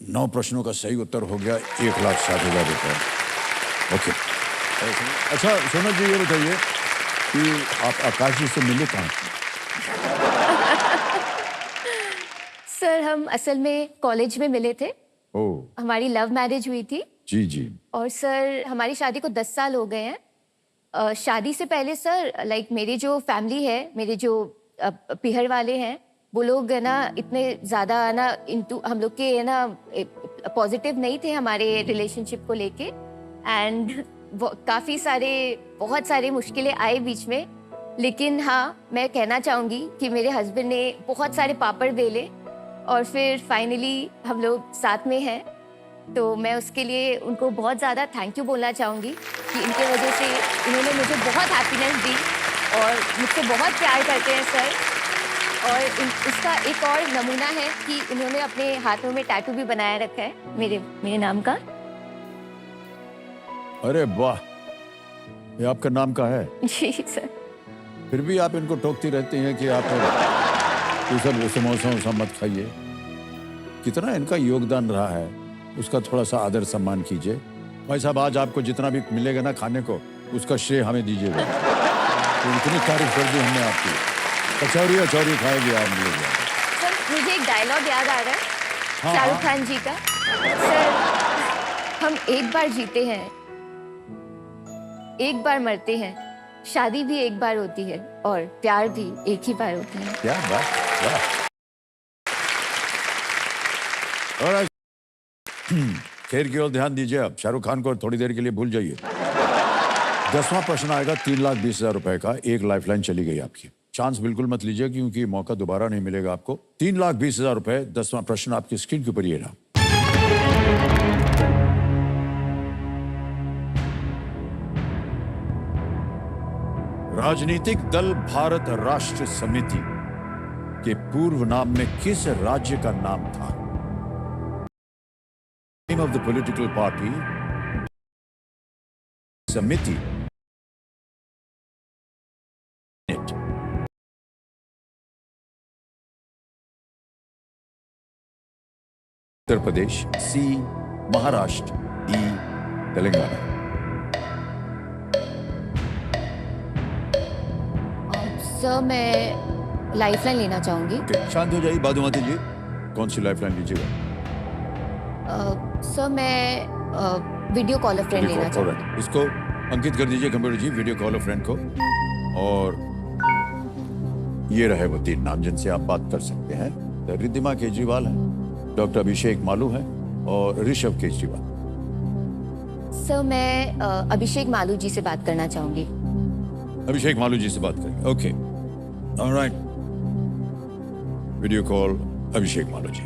9 प्रश्नों का सही उत्तर हो गया, 1,60,000 रुपए। ओके, अच्छा सोनल जी ये बताइए कि आप आकाश जी से मिले कहाँ? सर हम असल में कॉलेज में मिले थे। ओह, हमारी लव मैरिज हुई थी। जी। और सर हमारी शादी को 10 साल हो गए हैं। शादी से पहले सर मेरी जो फैमिली है, मेरे जो पीहर वाले हैं, वो लोग है ना इतने ज़्यादा है ना इनटू हम लोग के है ना पॉजिटिव नहीं थे हमारे रिलेशनशिप को लेके। एंड बहुत सारे मुश्किलें आए बीच में, लेकिन हाँ मैं कहना चाहूँगी कि मेरे हस्बैंड ने बहुत सारे पापड़ बेले और फिर फाइनली हम लोग साथ में हैं। तो मैं उसके लिए उनको बहुत ज़्यादा थैंक यू बोलना चाहूँगी कि इनके वजह से इन्होंने मुझे बहुत हैप्पीनेस दी और मुझसे बहुत प्यार करते हैं सर। और इसका एक और नमूना है कि इन्होंने अपने हाथों में टैटू भी बनाया रखा है मेरे नाम का। अरे वाह, ये आपका नाम का है? जी सर। फिर भी आप इनको टोकती रहती हैं कि आप ये सब समोसा मत खाइए। कितना इनका योगदान रहा है, उसका थोड़ा सा आदर सम्मान कीजिए। भाई साहब, आज आपको जितना भी मिलेगा ना खाने को, उसका श्रेय हमें दीजिएगा। तो इतनी तारीफ कर दी हमने आपकी। कचौरी खाएगी आप लोग। सर मुझे एक डायलॉग याद आ रहा है हाँ, शाहरुख खान जी का। सर हम एक बार जीते हैं, एक बार मरते हैं, शादी भी एक बार होती है और प्यार भी एक ही बार होता है। क्या बात, वाह। और खेल की ओर ध्यान दीजिए। अब शाहरुख खान को थोड़ी देर के लिए भूल जाइए। 10वां प्रश्न आएगा 3,20,000 रुपए का। एक लाइफलाइन चली गई आपकी, चांस बिल्कुल मत लीजिए क्योंकि मौका दोबारा नहीं मिलेगा आपको। 3,20,000 रुपए। 10वां प्रश्न आपकी स्क्रीन के ऊपर ये रहा। राजनीतिक दल भारत राष्ट्र समिति के पूर्व नाम में किस राज्य का नाम था? Name of the political party समिति। Uttar Pradesh, C Maharashtra, D Telangana. Sir मैं लाइफलाइन लेना चाहूँगी। ओके, शांत हो जाइए बादुमती जी। कौन सी लाइफलाइन लीजिएगा? सर मैं वीडियो कॉल अ फ्रेंड लेना चाहूँगी। Alright, इसको अंकित कर दीजिए computer ji, video call a friend को। और ये रहे वो 3 नाम जिनसे आप बात कर सकते हैं। रिद्धिमा केजरीवाल है, डॉक्टर अभिषेक मालू है और ऋषभ केजरीवाल। सर मैं अभिषेक मालू जी से बात करना चाहूँगी। अभिषेक मालू जी से बात करेंगे। ओके, ऑलराइट, वीडियो कॉल अभिषेक मालू जी।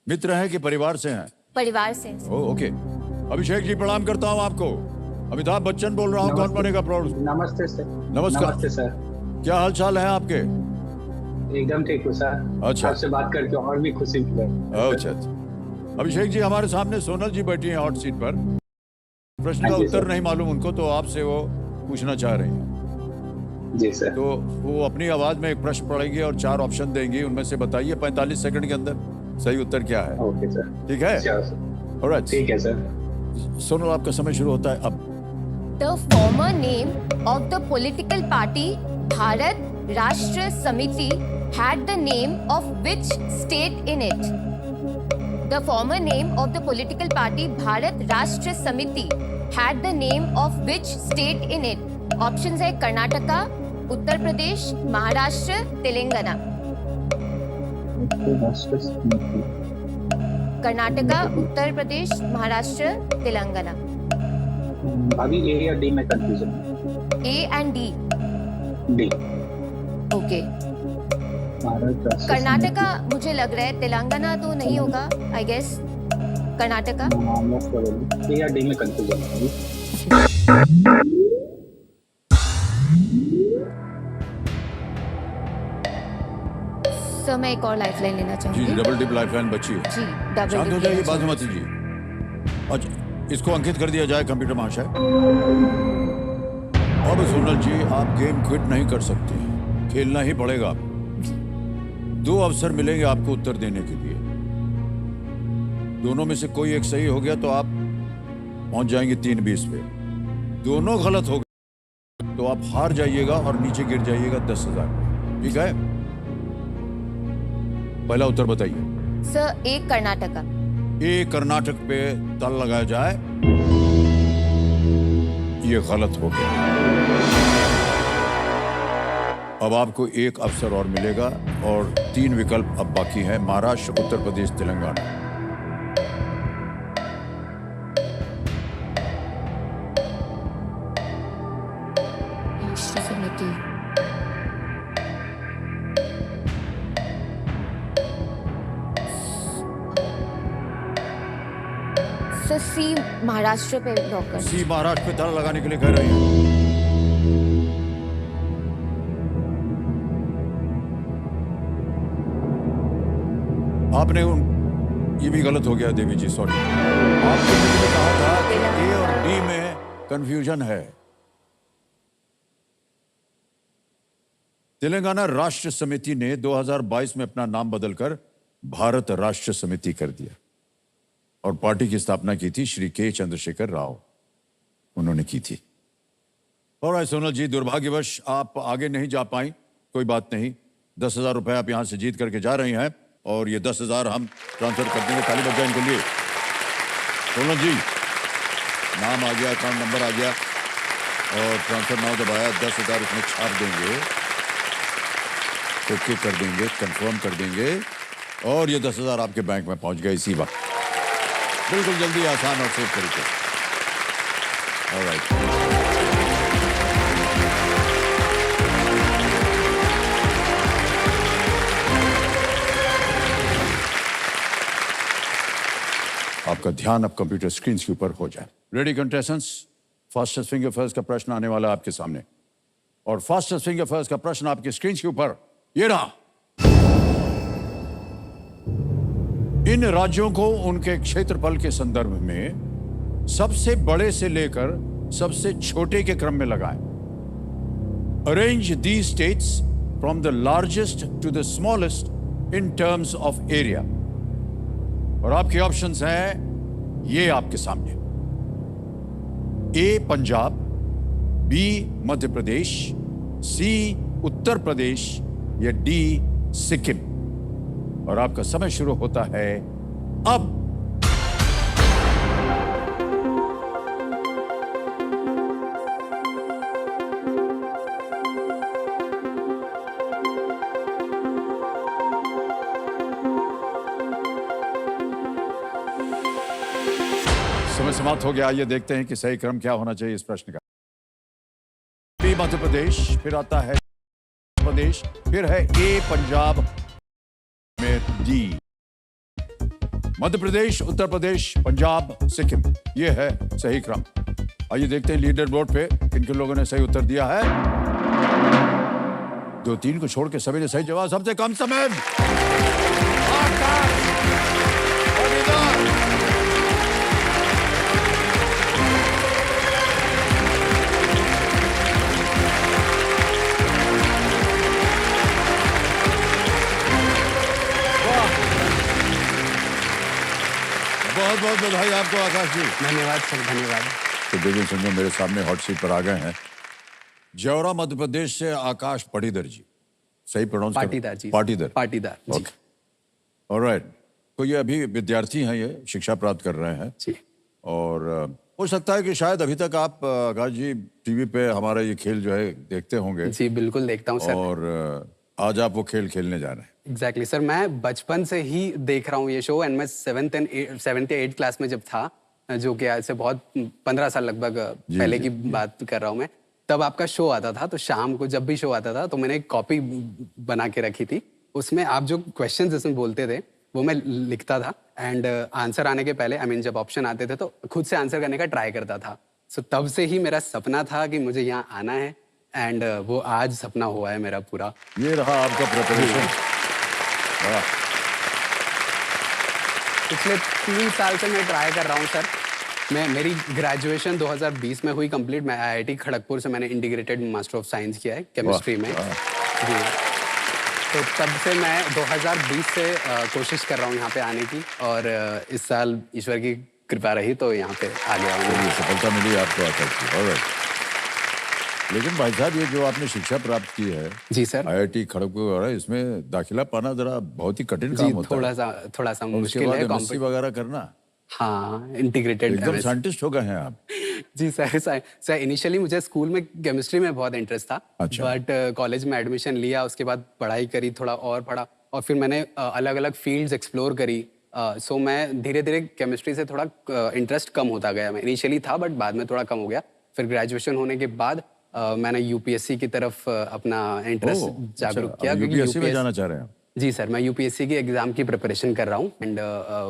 मित्र हैं कि परिवार से हैं? परिवार से। ओके, अभिषेक जी प्रणाम करता हूं आपको। अमिताभ बच्चन बोल रहा हूं, कौन बनेगा प्राउड? नमस्ते सर। नमस्कार। नमस्ते सर। क्या हाल चाल है आपके? एकदम ठीक हूँ सर। अच्छा। आपसे बात करके और भी खुशी मिली। अच्छा अच्छा। अभिषेक जी, हमारे सामने सोनल जी बैठी हैं हॉट सीट पर। प्रश्न का हाँ जी, उत्तर सर। नहीं मालूम उनको, तो आपसे वो पूछना चाह रही हैं। जी सर। तो वो अपनी आवाज में एक प्रश्न पढ़ेंगे और 4 ऑप्शन देंगी, उनमें से बताइए 45 सेकंड के अंदर सही उत्तर क्या है। Okay sir. ठीक है? अच्छा सर। ऑलराइट, ठीक है सर। सोनल आपका समय शुरू होता है अब। The former name of the political party Bharat Rashtra Samiti had the name of which state in it? The former name of the political party Bharat Rashtra Samiti had the name of which state in it? Options है कर्नाटका, उत्तर प्रदेश, महाराष्ट्र, तेलंगाना। कर्नाटका, उत्तर प्रदेश, महाराष्ट्र, तेलंगाना। अभी ए या D में confusion. A and D. D. Okay. Bharat राष्ट्र कर्नाटका मुझे लग रहा है, तेलंगाना तो नहीं होगा आई गेस। कर्नाटका। ए या डी में कंफ्यूजन है। सर मैं एक और लाइफलाइन लेना जी, चाहूंगी। डबल डिप लाइफलाइन बची है। जी, डबल शांत हो डिप जाइए लेना चाहूंगी। बासुमती जी। अच्छा, इसको अंकित कर दिया जाए कंप्यूटर महाशय। अब सोनल जी, आप गेम क्विट नहीं कर सकते, खेलना ही पड़ेगा। 2 अवसर मिलेंगे आपको उत्तर देने के लिए। दोनों में से कोई एक सही हो गया तो आप पहुंच जाएंगे 320 पे। दोनों गलत हो गए तो आप हार जाइएगा और नीचे गिर जाइएगा 10,000। ठीक है? पहला उत्तर बताइए। सर एक कर्नाटका। ए कर्नाटक पे तल लगाया जाए, ये गलत हो गया। अब आपको एक अवसर और मिलेगा और 3 विकल्प अब बाकी हैं, महाराष्ट्र, उत्तर प्रदेश, तेलंगाना। राष्ट्र समिति। सर सी महाराष्ट्र पे लॉक कर। सी महाराष्ट्र पे ताला लगाने के लिए कह रही हैं। आपने ये भी गलत हो गया देवी जी, सॉरी। आपने मुझे कहा था कि ए और डी में कंफ्यूजन है। तेलंगाना राष्ट्र समिति ने 2022 में अपना नाम बदलकर भारत राष्ट्र समिति कर दिया और पार्टी की स्थापना की थी श्री के चंद्रशेखर राव, उन्होंने की थी। और सोनल जी, दुर्भाग्यवश आप आगे नहीं जा पाई, कोई बात नहीं। 10,000 रुपए आप यहां से जीत करके जा रही हैं और ये 10,000 हम ट्रांसफर कर देंगे। ताली बजाएं इनके लिए। सोनल जी, नाम आ गया, अकाउंट नंबर आ गया और ट्रांसफर नाउ दबाया, 10,000 इसमें छाप देंगे, ओके कर देंगे, कंफर्म कर देंगे और ये 10,000 आपके बैंक में पहुंच गए इसी वक्त। बिल्कुल जल्दी, आसान और सेफ तरीके। ऑलराइट, आपका ध्यान अब कंप्यूटर स्क्रीन के ऊपर हो जाए। Ready contestants, fastest finger first का प्रश्न आने वाला है आपके सामने और फास्टेस्ट फिंगर फर्स्ट का प्रश्न आपके स्क्रीन के ऊपर ये रहा। इन राज्यों को उनके क्षेत्रफल के संदर्भ में सबसे बड़े से लेकर सबसे छोटे के क्रम में लगाएं। Arrange these states from the largest to the smallest in terms of area. और आपके ऑप्शंस हैं ये आपके सामने। ए पंजाब, बी मध्य प्रदेश, सी उत्तर प्रदेश या डी सिक्किम। और आपका समय शुरू होता है अब। समय समाप्त हो गया। आइए देखते हैं कि सही क्रम क्या होना चाहिए इस प्रश्न का। बी मध्य प्रदेश, फिर आता है प्रदेश, फिर है ए पंजाब में डी। मध्य प्रदेश, उत्तर प्रदेश, पंजाब, सिक्किम, यह है सही क्रम। आइए देखते हैं लीडर बोर्ड पे किन किन लोगों ने सही उत्तर दिया है। 2-3 को छोड़ के सभी ने सही जवाब। सबसे कम समय आकाश और बहुत बहुत बधाई आपको आकाश जी। धन्यवाद सर, धन्यवाद। तो देखिए समझो मेरे सामने हॉट सीट पर आ गए हैं जौरा मध्य प्रदेश से आकाश पाटीदार जी। सही pronounce Patidar ji. Patidar Patidar ji. Okay, alright. तो ये अभी विद्यार्थी हैं, ये शिक्षा प्राप्त कर रहे हैं जी। और हो सकता है कि शायद अभी तक आप आकाश जी टीवी पे हमारा ये खेल जो है देखते होंगे। जी बिल्कुल देखता हूँ सर। और आज आप वो खेल खेलने जा रहे हैं। एग्जैक्टली सर, मैं बचपन से ही देख रहा हूँ ये शो। एंड मैं 7th या 8th क्लास में जब था, जो कि आज से बहुत 15 साल लगभग पहले की बात कर रहा हूँ मैं, तब आपका शो आता था। तो शाम को जब भी शो आता था तो मैंने एक कॉपी बना के रखी थी। उसमें आप जो क्वेश्चंस इसमें बोलते थे वो मैं लिखता था। एंड आंसर आने के पहले जब ऑप्शन आते थे तो खुद से आंसर करने का ट्राई करता था। सो तब से ही मेरा सपना था कि मुझे यहाँ आना है। एंड वो आज सपना हुआ है मेरा पूरा। ये रहा आपका प्रिपरेशन। पिछले 3 साल से मैं ट्राई कर रहा हूँ सर। मेरी ग्रेजुएशन 2020 में हुई कंप्लीट। मैं IIT खड़गपुर से मैंने इंटीग्रेटेड मास्टर ऑफ साइंस किया है केमिस्ट्री में। जी, तो तब से मैं 2020 से कोशिश कर रहा हूँ यहाँ पे आने की। और इस साल ईश्वर की कृपा रही तो यहाँ पे आ गया हूँ। सफलता मिली आपको आकाश जी। ऑलराइट। लेकिन भाई साहब ये जो आपने शिक्षा प्राप्त की है जी सर, IIT खड़गपुर और इसमें दाखिला पाना जरा बहुत ही कठिन काम होता है। थोड़ा सा मुश्किल है। MSc वगैरह करना। हाँ, इंटीग्रेटेड एकदम साइंटिस्ट हो गए हैं आप। जी सर इनिशियली मुझे स्कूल में केमिस्ट्री में बहुत इंटरेस्ट था। अच्छा। बट कॉलेज में एडमिशन लिया, उसके बाद पढ़ाई करी, थोड़ा और पढ़ा और फिर मैंने अलग अलग फील्ड्स एक्सप्लोर करी। सो मैं धीरे धीरे केमिस्ट्री से थोड़ा इंटरेस्ट कम होता गया। मैं इनिशियली था बट बाद में थोड़ा कम हो गया। फिर ग्रेजुएशन होने के बाद मैंने UPSC की तरफ अपना इंटरेस्ट जागरूक किया। UPSC में जाना चाह रहे हैं? जी सर, मैं UPSC की एग्जाम की प्रिपरेशन कर रहा हूँ। एंड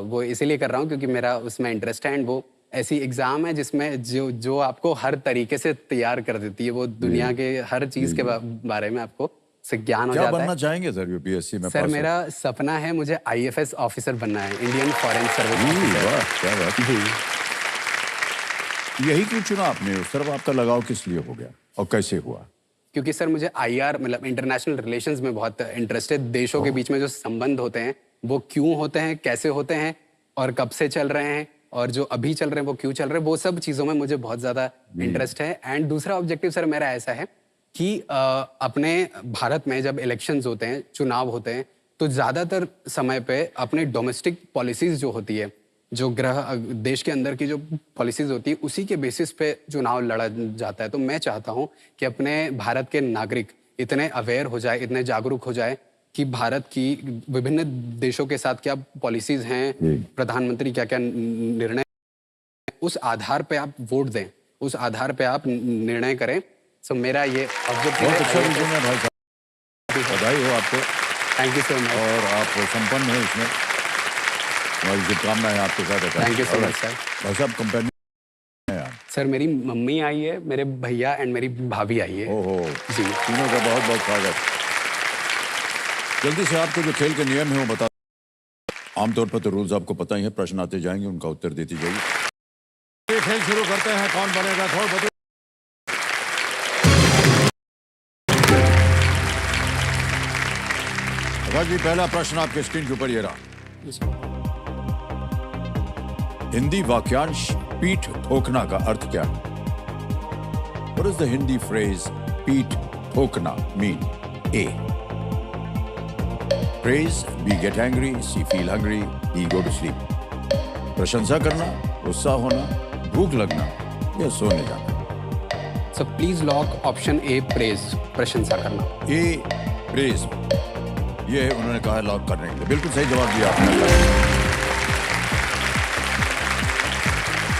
वो इसीलिए कर रहा हूँ क्योंकि मेरा उसमें इंटरेस्ट है। एंड वो ऐसी एग्जाम है जिसमें जो आपको हर तरीके से तैयार कर देती है। वो दुनिया के हर चीज के बारे में आपको ज्ञान हो जाता है। क्या बनना चाहेंगे सर UPSC में? सर मेरा सपना है, मुझे IFS ऑफिसर बनना है, इंडियन फॉरेन सर्विस। क्या बात जी। यही क्यों चुना आपने? उस तरफ आपका लगाव किस लिए हो गया और कैसे हुआ? क्योंकि सर मुझे IR मतलब इंटरनेशनल रिलेशंस में बहुत इंटरेस्ट है। देशों के बीच में जो संबंध होते हैं वो क्यों होते हैं, कैसे होते हैं और कब से चल रहे हैं, और जो अभी चल रहे हैं वो क्यों चल रहे हैं, वो सब चीज़ों में मुझे बहुत ज़्यादा इंटरेस्ट है। एंड दूसरा ऑब्जेक्टिव सर मेरा ऐसा है कि अपने भारत में जब इलेक्शंस होते हैं, चुनाव होते हैं, तो ज़्यादातर समय पे अपने डोमेस्टिक पॉलिसीज़ जो होती है, जो देश के अंदर की जो पॉलिसीज होती है, उसी के बेसिस पे चुनाव लड़ा जाता है। तो मैं चाहता हूं कि अपने भारत के नागरिक इतने अवेयर हो जाए, इतने जागरूक हो जाए कि भारत की विभिन्न देशों के साथ क्या पॉलिसीज हैं, प्रधानमंत्री क्या क्या निर्णय, उस आधार पे आप वोट दें, उस आधार पे आप निर्णय करें। सो मेरा ये ऑब्जेक्टिव है। अच्छा विजन है भाई साहब, बधाई हो आपको। Thank you so much. और आप संपन्न हैं इसमें, हमारी शुभकामनाएं आपके साथ। Thank you so much sir. भाई साहब कंपेनी है आप? सर मेरी मम्मी आई है, मेरे भैया एंड मेरी भाभी आई है। ओहो जी, तीनों का बहुत बहुत स्वागत। जल्दी से आपको जो खेल के नियम है वो बता। आमतौर पर तो रूल्स आपको पता ही है, प्रश्न आते जाएंगे, उनका उत्तर देती जाइए। खेल शुरू करते हैं, कौन बनेगा करोड़पति। जी पहला प्रश्न आपके स्क्रीन के ऊपर ये रहा। हिंदी वाक्यांश पीठ ठोकना का अर्थ क्या है? What does the Hindi phrase "peet thokna" mean? A. Praise, B. Get angry, C. Feel hungry, D. Go to sleep. प्रशंसा करना, गुस्सा होना, भूख लगना या सोने जाना. So please lock option A praise, प्रशंसा करना. A. Praise. ये उन्होंने कहा लॉक करने के लिए. बिल्कुल सही जवाब दिया आपने.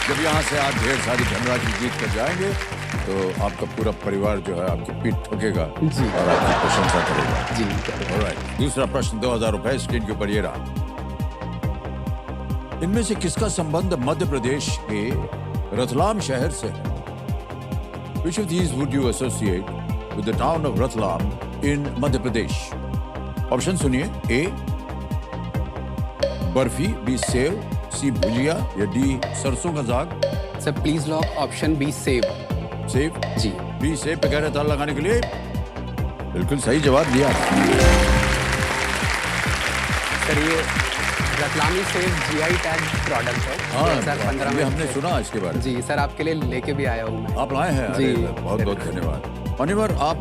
जब यहाँ से आप ढेर सारी धनराशि जीत कर जाएंगे तो आपका पूरा परिवार जो है आपकी पीठ ठोकेगा जी। और आपकी प्रशंसा करेगा. जी. Alright. दूसरा प्रश्न 2000 रुपए स्क्रीन के ऊपर ये रहा. इनमें से किसका संबंध मध्य प्रदेश के रतलाम शहर से है? Which of these would you associate with the town of Ratlam in Madhya Pradesh? Option सुनिए. A. Barfi, B. Sev, C. Bhujia या D. सरसों का साग. Sir please lock option B sev. Sev. जी. B. सेव पे कह रहे ताला लगाने के लिए. बिल्कुल सही जवाब दिया. सर ये Ratlami save GI tag product है. हाँ, 2015 ये में हमने सुना इसके बारे में. जी सर, आपके लिए लेके भी आया हूँ मैं. आप लाए हैं. जी. बहुत बहुत धन्यवाद. अनिवर, आप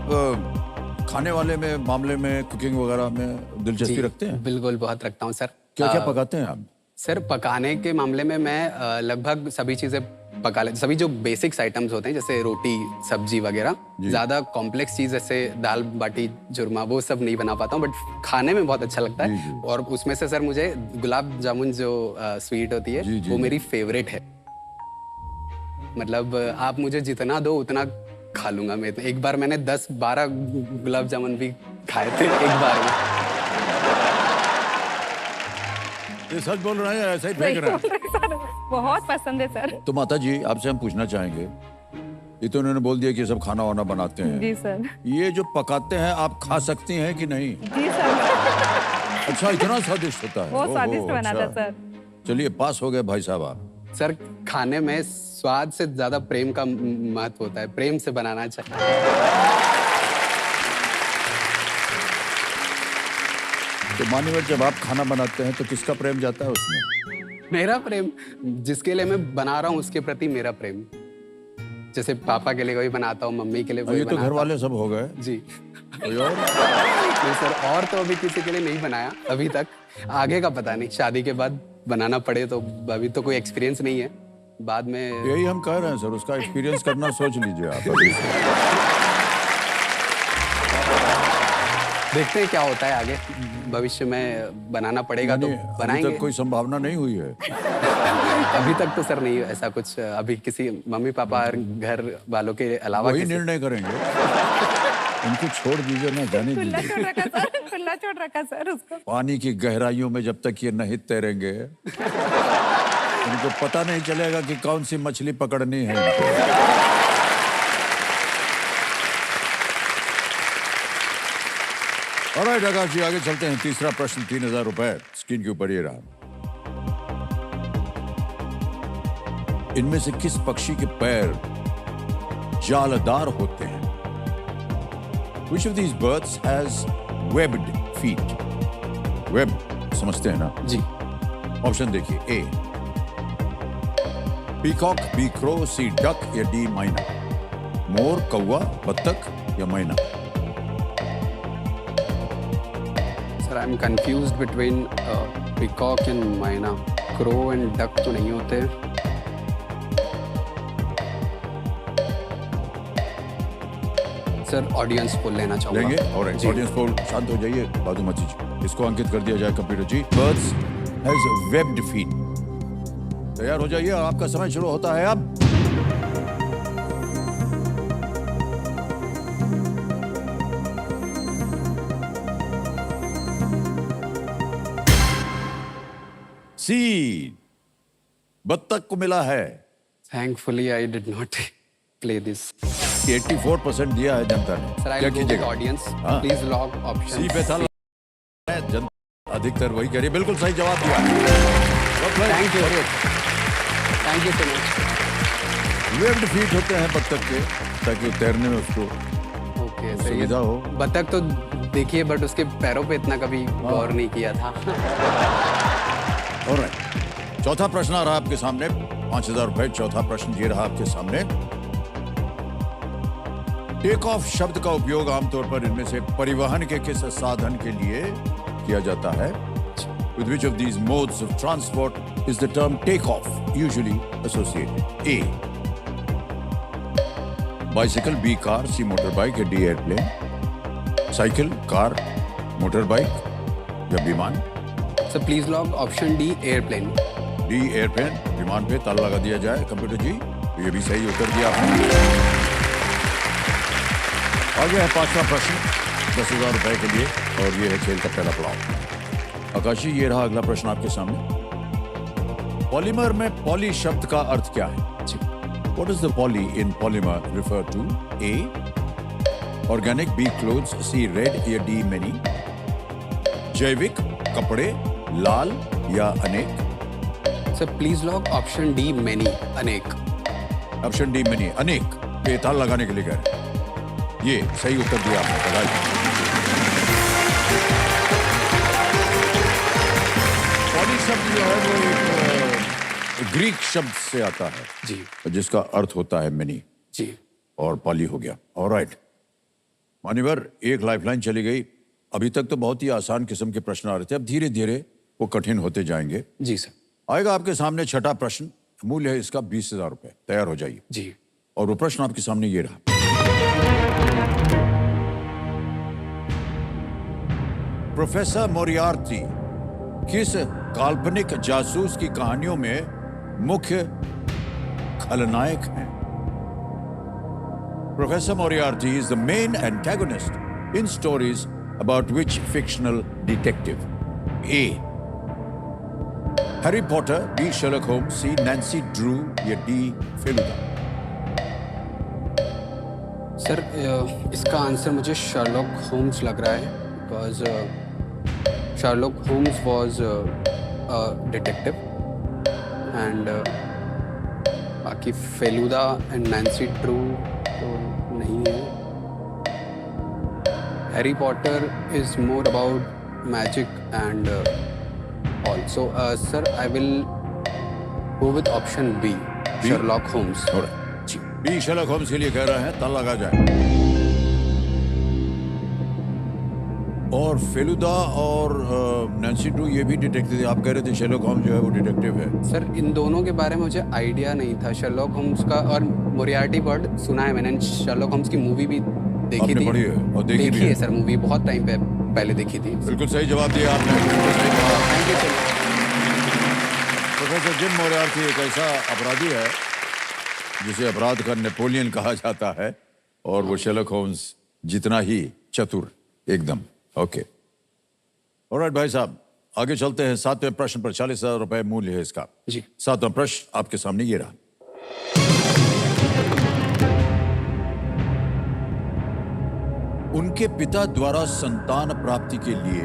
खाने वाले में मामले में कुकिंग वगैरह में दिलचस्पी जी, रखते हैं? बिल्कुल बहुत रखता हूँ सर. क्या क्या पकाते हैं आप? सर पकाने के मामले में मैं लगभग सभी चीजें पका ले. सभी जो बेसिक्स आइटम्स होते हैं जैसे रोटी, सब्जी वगैरह. ज्यादा कॉम्प्लेक्स चीज जैसे दाल बाटी चूरमा वो सब नहीं बना पाता हूँ, बट खाने में बहुत अच्छा लगता है. और उसमें से सर मुझे गुलाब जामुन जो स्वीट होती है वो मेरी फेवरेट है. मतलब आप मुझे जितना दो उतना खा लूंगा मैं. एक बार मैंने 10-12 गुलाब जामुन भी खाए थे एक बार में. ये सच बोल रहे हैं, ऐसा ही फेंक रहे हैं? बहुत पसंद है सर. तो माता जी आपसे हम पूछना चाहेंगे, ये तो उन्होंने बोल दिया कि सब खाना वाना बनाते हैं. जी सर. ये जो पकाते हैं आप खा सकती हैं कि नहीं? जी सर. अच्छा, इतना स्वादिष्ट होता है? बहुत स्वादिष्ट ओहो, बना था अच्छा. सर. चलिए पास हो गए भाई साहब आप. सर खाने में स्वाद से ज्यादा प्रेम का महत्व होता है. प्रेम से बनाना चाहिए. तो मान्यवर, जब आप खाना बनाते हैं तो किसका प्रेम जाता है उसमें? मेरा प्रेम, जिसके लिए मैं बना रहा हूँ उसके प्रति मेरा प्रेम. जैसे पापा के लिए वही बनाता हूँ, मम्मी के लिए वही ये तो बनाता घर हूँ. वाले सब हो गए. जी. कोई और? नहीं सर, और तो अभी किसी के लिए नहीं बनाया अभी तक. आगे का पता नहीं, शादी के बाद बनाना पड़े तो. अभी तो कोई एक्सपीरियंस नहीं है, बाद में. यही हम कह रहे हैं सर, उसका एक्सपीरियंस करना सोच लीजिए आप अभी से. देखते हैं क्या होता है आगे. भविष्य में बनाना पड़ेगा तो नहीं, अभी बनाएंगे. तक कोई संभावना नहीं हुई है. अभी तक तो सर नहीं ऐसा कुछ. अभी किसी मम्मी पापा और घर वालों के अलावा वही किसी. निर्णय करेंगे. उनको छोड़ दीजिए ना, जाने खुला दीजिए. छोड़ रखा सर. खुला छोड़ रखा सर उसको. पानी की गहराइयों में जब तक ये नहीं तैरेंगे उनको पता नहीं चलेगा कि कौन सी मछली पकड़नी है इनको. ऑलराइट आकाश जी, आगे चलते हैं. तीसरा प्रश्न 3000 रुपए स्क्रीन के ऊपर ये रहा. इनमें से किस पक्षी के पैर जालदार होते हैं? Which of these birds has webbed feet? Web समझते हैं ना? जी. ऑप्शन देखिए. A. Peacock, B. Crow, C. Duck या D. मैना. मोर, कौवा, बत्तख या मैना? Sir I am confused between peacock and मैना. क्रो एंड डक तो नहीं होते. सर ऑडियंस पोल लेना चाहूंगा. लेंगे. और जी. ऑडियंस पोल, शांत हो जाइए, बाजू मत कीजिए. इसको अंकित कर दिया जाए computer ji. Birds has webbed feet. तैयार हो जाइए, आपका समय शुरू होता है अब. सी, बत्तख को मिला है. Thankfully I did not play this. 84% दिया है जनता ने. सर आई क्या विल गो विद कीजिएगा? ऑडियंस. हाँ. Please lock C option. पे था. जनता अधिकतर वही कह रही है. बिल्कुल सही जवाब दिया. Thank you. Thank you so much. Webbed feet होते हैं बत्तख के, ताकि तैरने में उसको ओके. सुविधा हो. बतख तो देखिए, बट उसके पैरों पे इतना कभी गौर नहीं किया था. ऑलराइट. चौथा प्रश्न आ रहा आपके सामने. 5000 रुपए. चौथा प्रश्न ये रहा आपके सामने. टेक ऑफ शब्द का उपयोग आमतौर पर इनमें से परिवहन के किस साधन के लिए किया जाता है? With which of these modes of transport is the term take off usually associated? A. Bicycle, B. Car, C. Motorbike, या D. Airplane? Cycle, car, motorbike या विमान? Sir please lock option D airplane. D airplane, विमान पे ताला लगा दिया जाए computer जी। ये भी सही उत्तर दिया आपने। आगे है पांचवा प्रश्न 10,000 रुपए के लिए और ये है खेल का पहला पड़ाव। आकाशी, ये रहा अगला प्रश्न आपके सामने। पॉलीमर में पॉली शब्द का अर्थ क्या है? What does the poly in polymer refer to? A. Organic, B. Clothes, C. Red, या D. Many? जैविक, कपड़े, लाल या अनेक? Sir please lock option D many, अनेक। ऑप्शन डी मनी, अनेक पे ताल लगाने के लिए कह रहे हैं। ये सही उत्तर दिया आपने, बधाई। पॉली शब्द जो है वो एक ग्रीक शब्द से आता है जी जिसका अर्थ होता है मेनी, जी। और पॉली हो गया। ऑलराइट मान्यवर, एक लाइफलाइन चली गई। अभी तक तो बहुत ही आसान किस्म के प्रश्न आ रहे थे, अब धीरे धीरे वो कठिन होते जाएंगे। जी सर। आएगा आपके सामने छठा प्रश्न, मूल्य है इसका 20,000 रुपए। तैयार हो जाइए जी। और वो प्रश्न आपके सामने ये रहा। प्रोफेसर मोरियार्टी किस काल्पनिक जासूस की कहानियों में मुख्य खलनायक हैं? Professor Moriarty is the main antagonist in stories about which fictional detective? A. Harry Potter, B. Sherlock Holmes, C. Nancy Drew या D. फेलुदा? सर इसका आंसर मुझे शर्लॉक होम्स लग रहा है, because Sherlock Holmes was detective and बाकी Feluda and Nancy Drew तो नहीं है। Harry Potter is more about magic and all, so sir I will go with option B, Sherlock Holmes. जी, B. Sherlock Holmes के लिए कह रहे हैं, ताल लगा जाए। और फेलुदा और नैन्सी ड्रू ये भी डिटेक्टिव थे। आप कह रहे थे शेरलॉक होम्स जो है वो डिटेक्टिव है। सर इन दोनों के बारे में मुझे आइडिया नहीं था। शर्लॉक होम्स का और मोरियार्टी वर्ड सुना है मैंने, शर्लॉक होम्स की मूवी भी देखी आपने थी। पढ़ी है और देखी भी है है? सर, मूवी बहुत टाइम पहले देखी थी। बिल्कुल सही जवाब दिया आपने, बिल्कुल सही जवाब। Thank you sir. Professor gym Moriarty एक ऐसा अपराधी है जिसे अपराध का नेपोलियन कहा जाता है और वो शेरलॉक होम्स जितना ही चतुर एकदम। ओके ऑलराइट भाई साहब, आगे चलते हैं। सातवें प्रश्न पर 40,000 रुपए मूल्य है इसका। जी। सातवां प्रश्न आपके सामने ये रहा। उनके पिता द्वारा संतान प्राप्ति के लिए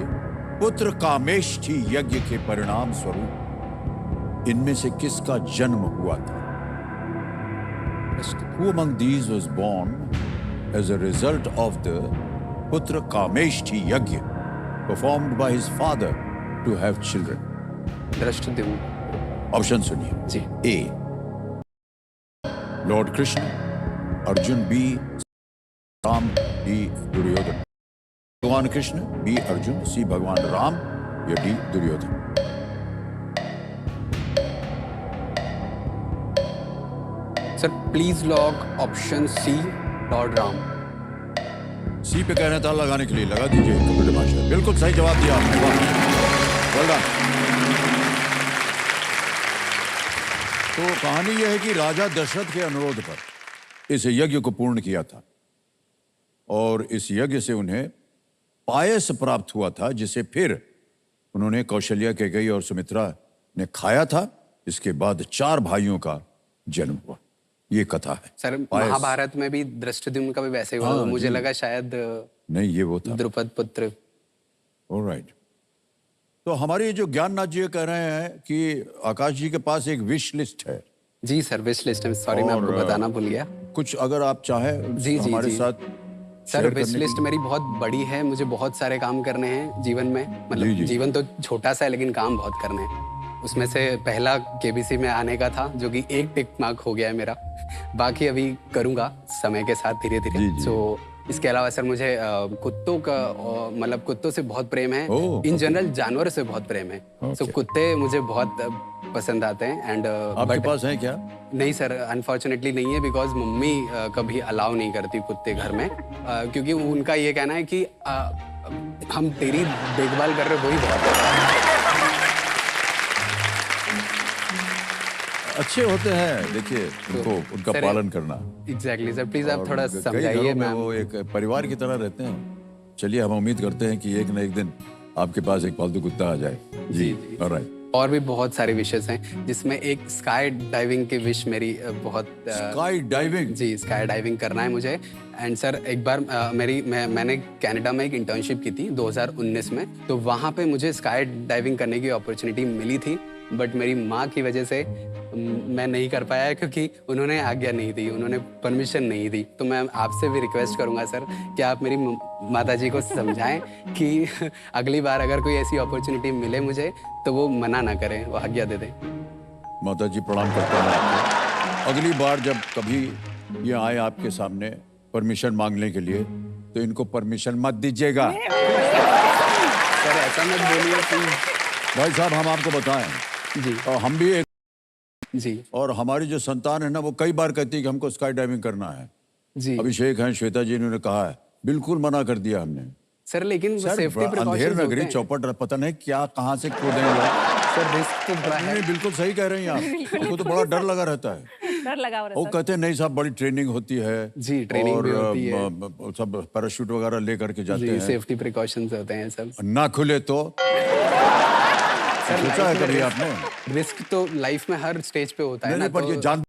पुत्र कामेष्ठी यज्ञ के परिणाम स्वरूप इनमें से किसका जन्म हुआ था? Who among these was born as a result of the Putra Kameshti Yagya performed by his father to have children? Dhrishtadyumna. Option सुनिए जी। A. Lord Krishna, Arjun, B. Ram, D. Duryodhan? भगवान कृष्ण, B. अर्जुन, C. भगवान राम या D. Duryodhan? Sir please lock option C, lord Ram. C पे कह रहे हैं, ताला लगाने के लिए लगा दीजिए कंप्यूटर मास्टर। बिल्कुल सही जवाब दिया आपने, वाह, वेल डन। तो कहानी यह है कि राजा दशरथ के अनुरोध पर इस यज्ञ को पूर्ण किया था और इस यज्ञ से उन्हें पायस प्राप्त हुआ था, जिसे फिर उन्होंने कौशल्या, कैकेयी और सुमित्रा ने खाया था। इसके बाद 4 भाइयों का जन्म हुआ। ये कथा है सर पायस। महाभारत में भी दृष्टद्युम्न का भी वैसे ही हुआ। हाँ, मुझे जी। लगा शायद नहीं, ये वो था। द्रुपद पुत्र। ऑलराइट, तो हमारे जो ज्ञाननाथ जी कह रहे हैं कि आकाश जी के पास एक विश लिस्ट है। जी सर, विश लिस्ट है। सॉरी मैं आपको और, बताना भूल गया। कुछ अगर आप चाहें जी, जी, हमारे जी। साथ सर शेयर विश करने लिस्ट की- मेरी बहुत बड़ी है। मुझे बहुत सारे काम करने हैं जीवन में। जी, मतलब जी। जीवन तो छोटा सा है लेकिन काम बहुत करने हैं। उसमें से पहला केबीसी में आने का था, जो कि एक टिक मार्क हो गया है मेरा। बाकी अभी करूँगा समय के साथ धीरे जी, धीरे। जी। सो इसके अलावा सर मुझे कुत्तों का मतलब कुत्तों से बहुत प्रेम है। ओह, इन जनरल जानवरों से बहुत प्रेम है। So okay. कुत्ते मुझे बहुत पसंद आते हैं। एंड आपके पास है क्या? नहीं सर, अनफॉर्चुनेटली नहीं है, बिकॉज मम्मी कभी अलाउ नहीं करती कुत्ते घर में, क्योंकि उनका ये कहना है कि हम तेरी देखभाल कर रहे, वही बहुत है। अच्छे होते हैं, देखिए उनको उनका सर, पालन करना। एग्जैक्टली सर, प्लीज आप और थोड़ा कई समझाइए घरों में मैम। वो एक परिवार की तरह रहते हैं। चलिए, हम उम्मीद करते हैं कि एक न एक दिन आपके पास एक पालतू कुत्ता आ जाए। जी, ऑलराइट। और भी बहुत सारे विशेष हैं, जिसमें एक स्काई डाइविंग की विश मेरी बहुत स्काई डाइविंग? जी, स्काई डाइविंग करना है मुझे। एंड सर एक बार मैंने कनाडा में एक इंटर्नशिप की थी 2019 में, तो वहाँ पे मुझे स्काई डाइविंग करने की अपॉर्चुनिटी मिली थी, बट मेरी माँ की वजह से मैं नहीं कर पाया, क्योंकि उन्होंने आज्ञा नहीं दी, उन्होंने परमिशन नहीं दी। तो मैं आपसे भी रिक्वेस्ट करूंगा सर कि आप मेरी माताजी को समझाएं कि अगली बार अगर कोई ऐसी अपॉर्चुनिटी मिले मुझे, तो वो मना ना करें, वो आज्ञा दे दें। माता जी प्रणाम करते हैं आपको। अगली बार जब कभी ये आए आपके सामने परमिशन मांगने के लिए, तो इनको परमिशन मत दीजिएगा। सर ऐसा मत बोलिए प्लीज। भाई साहब, हम आपको बताएं, जी और हम भी एक, जी और हमारी जो संतान है ना, वो कई बार कहती है कि हमको स्काई डाइविंग करना है। जी अभिषेक हैं, श्वेता जी ने कहा है, बिल्कुल मना कर दिया हमने। सर, लेकिन सर, सेफ्टी अंधेर प्रिकॉशंस नगरी, होते हैं। चौपट, पता नहीं क्या कहाँ से कूदेंगे। सर रिस्क तो बड़ा है। नहीं, बिल्कुल सही कह रही हैं आप। हमको तो बड़ा डर लगा रहता है। डर लगा हुआ वो रहता कहते हैं नहीं साहब, बड़ी ट्रेनिंग होती है। जी, ट्रेनिंग भी होती है। सब पैराशूट वगैरह लेकर के जाते जी, हैं। सेफ्टी प्रिकॉशंस होते हैं सब। ना खुले तो सोचा है कभी आपने? रिस्क तो लाइफ में हर स्टेज पे होता है नहीं, ना, नहीं, पर तो ये जान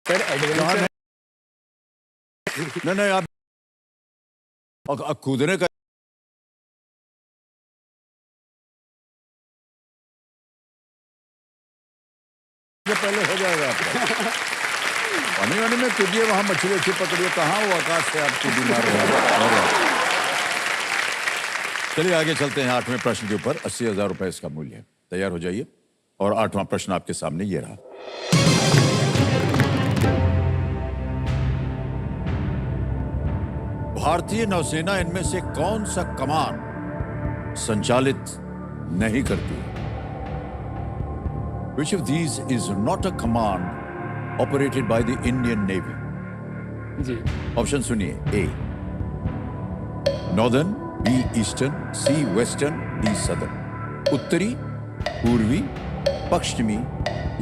सर एडवेंचर नहीं, आप कूदने का पहले हो जाएगा आपका। पानी वानी में कूदिए, वहां मछली अच्छी पकड़िए, कहाँ वो आकाश से आप कूदी मार रहे हैं। चलिए आगे चलते हैं 8वें प्रश्न के ऊपर। 80,000 रुपए इसका मूल्य है। तैयार हो जाइए। और 8वां प्रश्न आपके सामने ये रहा। भारतीय नौसेना इनमें से कौन सा कमान संचालित नहीं करती? Which of these is not a command operated by the Indian Navy? जी ऑप्शन सुनिए। A northern, B eastern, C western, D southern. उत्तरी, पूर्वी, पश्चिमी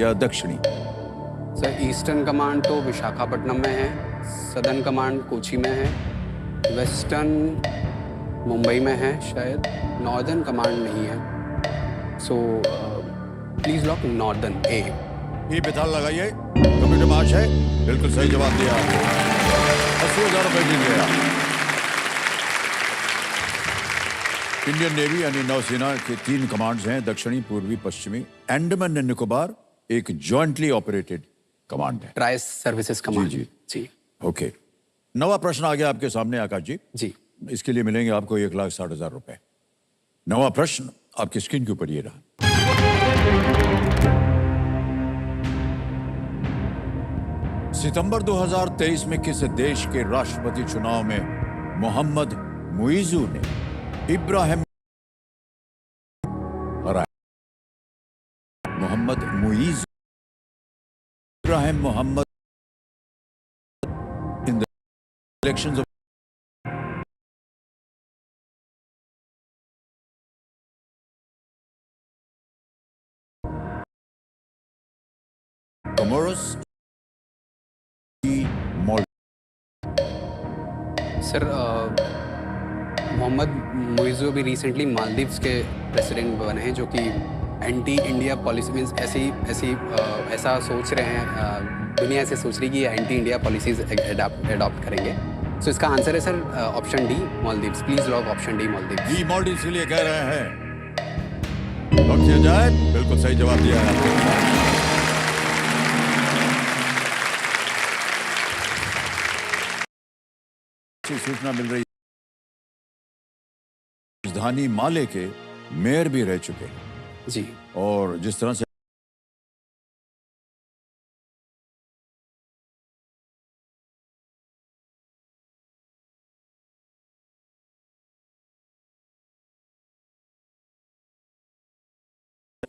या दक्षिणी? सर, ईस्टर्न कमांड तो विशाखापट्टनम में है, सदर्न कमांड कोची में है, वेस्टर्न मुंबई में है शायद, नॉर्दर्न कमांड नहीं है। सो प्लीज लॉक नॉर्दर्न, ए। ये बेताल लगाइए। कंप्यूटर मार्च है। बिल्कुल सही जवाब दिया। 80,000 रुपए जीत गया। इंडियन नेवी यानी नौसेना के 3 कमांड्स हैं, दक्षिणी, पूर्वी, पश्चिमी। अंडमान एंड निकोबार एक जॉइंटली ऑपरेटेड कमांड है। Tri services command. जी, जी ओके। नवा प्रश्न आ गया आपके सामने आकाश जी। जी इसके लिए मिलेंगे आपको 1,60,000 रुपए। नवा प्रश्न आपकी स्क्रीन के ऊपर ये रहा। सितंबर 2023 में किस देश के राष्ट्रपति चुनाव में मोहम्मद मुइजू ने इब्राहिम हराया? Mohamed Muizzu, Ibrahim Mohamed in the elections of Comoros, sir, Mohamed Muizzu अभी रिसेंटली मालदीव्स के प्रेसिडेंट बने हैं, जो कि एंटी इंडिया पॉलिसी मीन्स ऐसा सोच रहे हैं, दुनिया ऐसे सोच रही है कि एंटी इंडिया पॉलिसीज अडॉप्ट करेंगे। सो इसका आंसर है sir option D, Maldives. Please lock option D, Maldives. जी मालदीव्स के लिए कह रहे हैं। लॉक किया जाए। बिल्कुल सही जवाब दिया है आपने। सूचना मिल रही है, राजधानी माले के मेयर भी रह चुके हैं, जी और जिस तरह से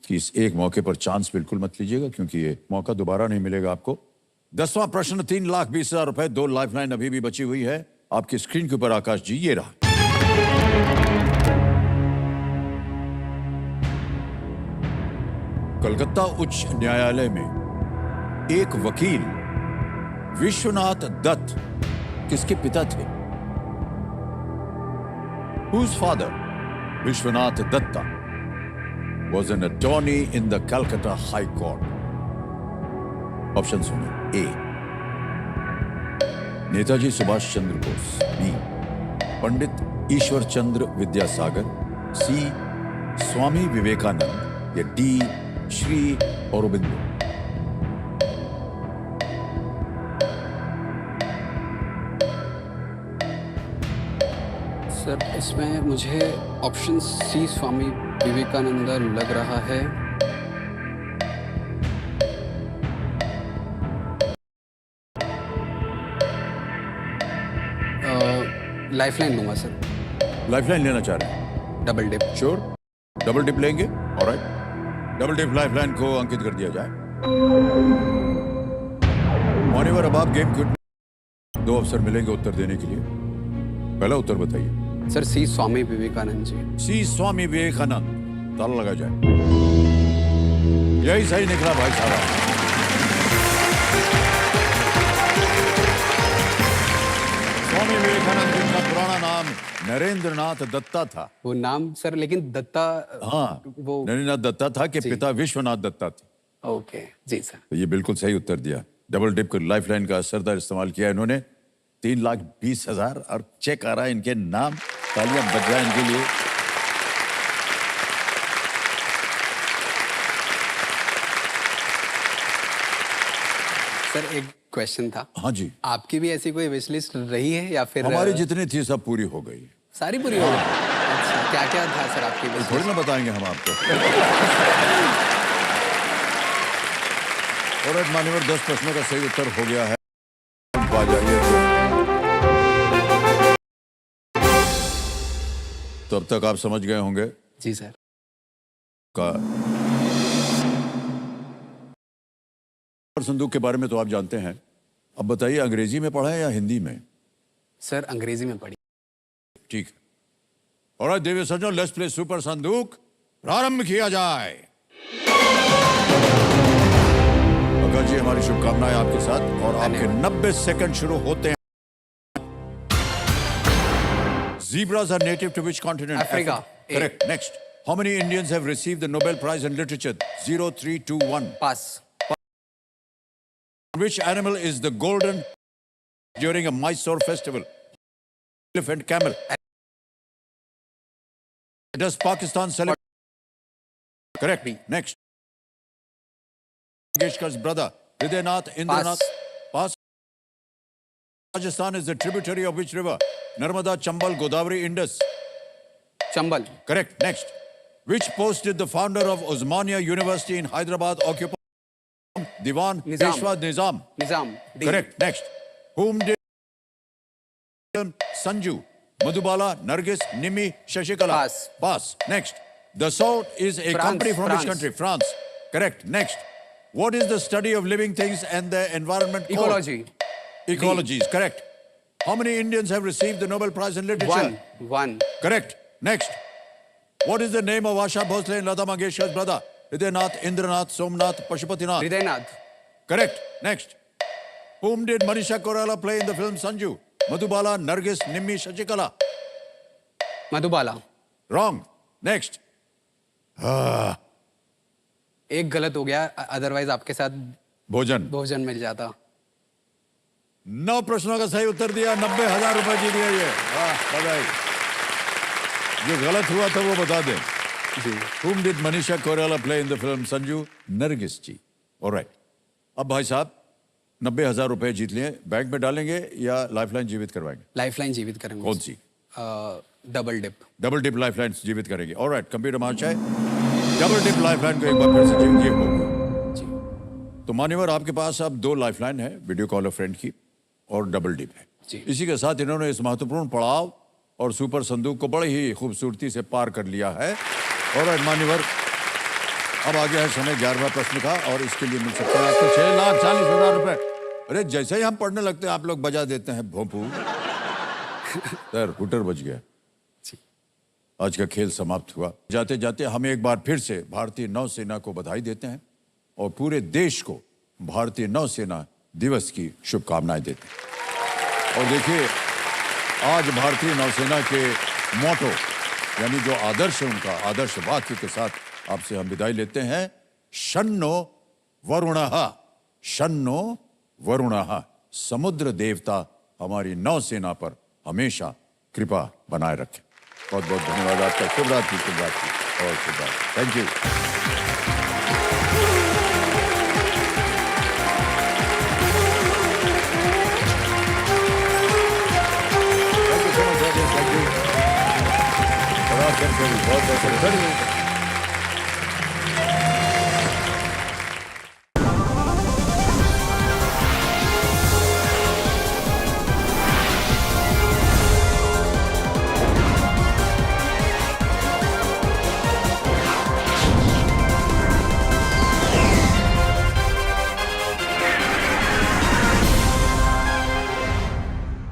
कि इस एक मौके पर चांस बिल्कुल मत लीजिएगा, क्योंकि ये मौका दोबारा नहीं मिलेगा आपको। 10वां प्रश्न, 3,20,000 रुपए, 2 लाइफलाइन अभी भी बची हुई है आपकी स्क्रीन के ऊपर। आकाश जी, ये रहा। कलकत्ता उच्च न्यायालय में एक वकील विश्वनाथ दत्त किसके पिता थे? Whose father, Vishwanath Datta, was an attorney in the Calcutta High Court? Option सुनिए। ए, नेताजी सुभाष चंद्र बोस। बी, पंडित ईश्वर चंद्र विद्यासागर। सी, स्वामी विवेकानंद। या डी, श्री औरोबिंदो। सर, इसमें मुझे ऑप्शन सी स्वामी विवेकानंद लग रहा है। लाइफलाइन लूंगा सर। लाइफलाइन लेना चाह रहे हैं? Double dip. Sure, double dip लेंगे? ऑलराइट, डबल डिप लाइफलाइन को अंकित कर दिया जाए। मान्यवर, अब आप गेम क्विट, 2 अवसर मिलेंगे उत्तर देने के लिए। पहला उत्तर बताइए। सर, सी स्वामी विवेकानंद जी। सी स्वामी विवेकानंद, ताला लगा जाए। यही सही निकला भाई साहब। स्वामी विवेकानंद जिनका पुराना नाम नरेंद्र नाथ दत्ता था। वो नाम सर, लेकिन दत्ता। हाँ, वो नरेंद्र नाथ दत्ता था कि पिता विश्वनाथ दत्ता थे। ओके जी सर। तो ये बिल्कुल सही उत्तर दिया। डबल डिप को लाइफलाइन का असरदार इस्तेमाल किया इन्होंने। 3,20,000 और चेक आ रहा है इनके नाम। तालियां बज जाए इनके लिए। सर, एक क्वेश्चन था। हाँ जी, आपकी भी ऐसी कोई विश लिस्ट रही है या फिर हमारी जितनी थी सब पूरी हो गई। सारी पूरी हो गई? अच्छा, क्या क्या था सर आपकी विश थोड़ी लिस्ट? ना बताएंगे हम आपको। और मान्यवर, 10 प्रश्नों का सही उत्तर हो गया है। आ जाइए तो अब तक आप समझ गए होंगे जी सर। का संदूक के बारे में तो आप जानते हैं। अब बताइए, अंग्रेजी में पढ़ा है या हिंदी में? सर, अंग्रेजी में पढ़ी। ठीक है। ऑलराइट देवी सज्जनों, लेट्स प्ले सुपर संदूक। प्रारंभ किया जाए। अगर जी, हमारी शुभकामनाएं आपके साथ, और आपके 90 सेकंड शुरू होते हैं। Zebras are native to which continent? Africa. Correct. Next. How many Indians have received the Nobel Prize in Literature? 0, 3, 2, 1. Pass. Which animal is the golden during a Mysore festival? Elephant, camel. Does Pakistan celebrate? Correct. Next. Mangeshkar's brother, Hridaynath Indranath. Pass. Rajasthan is the tributary of which river? Narmada, Chambal, Godavari, Indus. Chambal. Correct. Next. Which post did the founder of Osmania University in Hyderabad occupy? Diwan Nizam. Peshwa Nizam. Nizam. D. Correct. Next. Whom did Sanju? Madhubala, Nargis, Nimi, Shashikala. Pass. Pass. Next. The Salt is a France. company from France. which country? France. Correct. Next. What is the study of living things and the environment called? Ecology. Ecology is correct. How many Indians have received the Nobel Prize in Literature? One. Correct. Next. What is the name of Asha Bhosle and Lata Mangeshkar's brother? Hridaynath, Indranath, Somnath, Pashupatinath. Hridaynath. Correct. Next. Whom did Manisha Koirala play in the film Sanju? Madhubala, Nargis, Nimmi, Shashikala. Madhubala. Wrong. Next. एक गलत हो गया, otherwise आपके साथ भोजन। भोजन मिल जाता। 9 प्रश्नों का सही उत्तर दिया, 90,000 रुपए जीत गए ये। वाह, बधाई। जो गलत हुआ था वो बता दें। जी। Whom did Manisha Koirala play in the film Sanju? Nargis ji. Alright. अब भाई साहब 90,000 रुपए जीत लिए, बैंक में डालेंगे या लाइफलाइन जीवित करवाएंगे? लाइफलाइन जीवित करेंगे। कौन सी? Double dip. Double dip lifeline जीवित करेंगे। ऑलराइट कंप्यूटर महाशय, डबल डिप लाइफलाइन को एक बार फिर से जीवित होगा जी तो मान्यवर आपके पास अब 2 लाइफलाइन है, वीडियो कॉल अ फ्रेंड की और डबल डिप है। जी। इसी के साथ इन्होंने इस महत्वपूर्ण पड़ाव और सुपर संदूक को बड़े ही खूबसूरती से पार कर लिया है। और मान्यवर अब आ गया है समय 11वां प्रश्न का और इसके लिए मिल सकते हैं आपको 6,40,000 रुपए। अरे जैसे ही हम पढ़ने लगते हैं आप लोग बजा देते हैं भोंपू। सर हुटर बज गया। आज का खेल समाप्त हुआ। जाते जाते हम एक बार फिर से भारतीय नौसेना को बधाई देते हैं और पूरे देश को भारतीय नौसेना दिवस की शुभकामनाएं देते हैं। और देखिए आज भारतीय नौसेना के मोटो यानी जो आदर्श है उनका आदर्श वाक्य के साथ आपसे हम विदाई लेते हैं। शन्नो वरुणः, शन्नो वरुणः। समुद्र देवता हमारी नौसेना पर हमेशा कृपा बनाए रखें। बहुत बहुत धन्यवाद आपका। शुभ रात्रि और शुभ रात्रि। Thank you. बहुत बहुत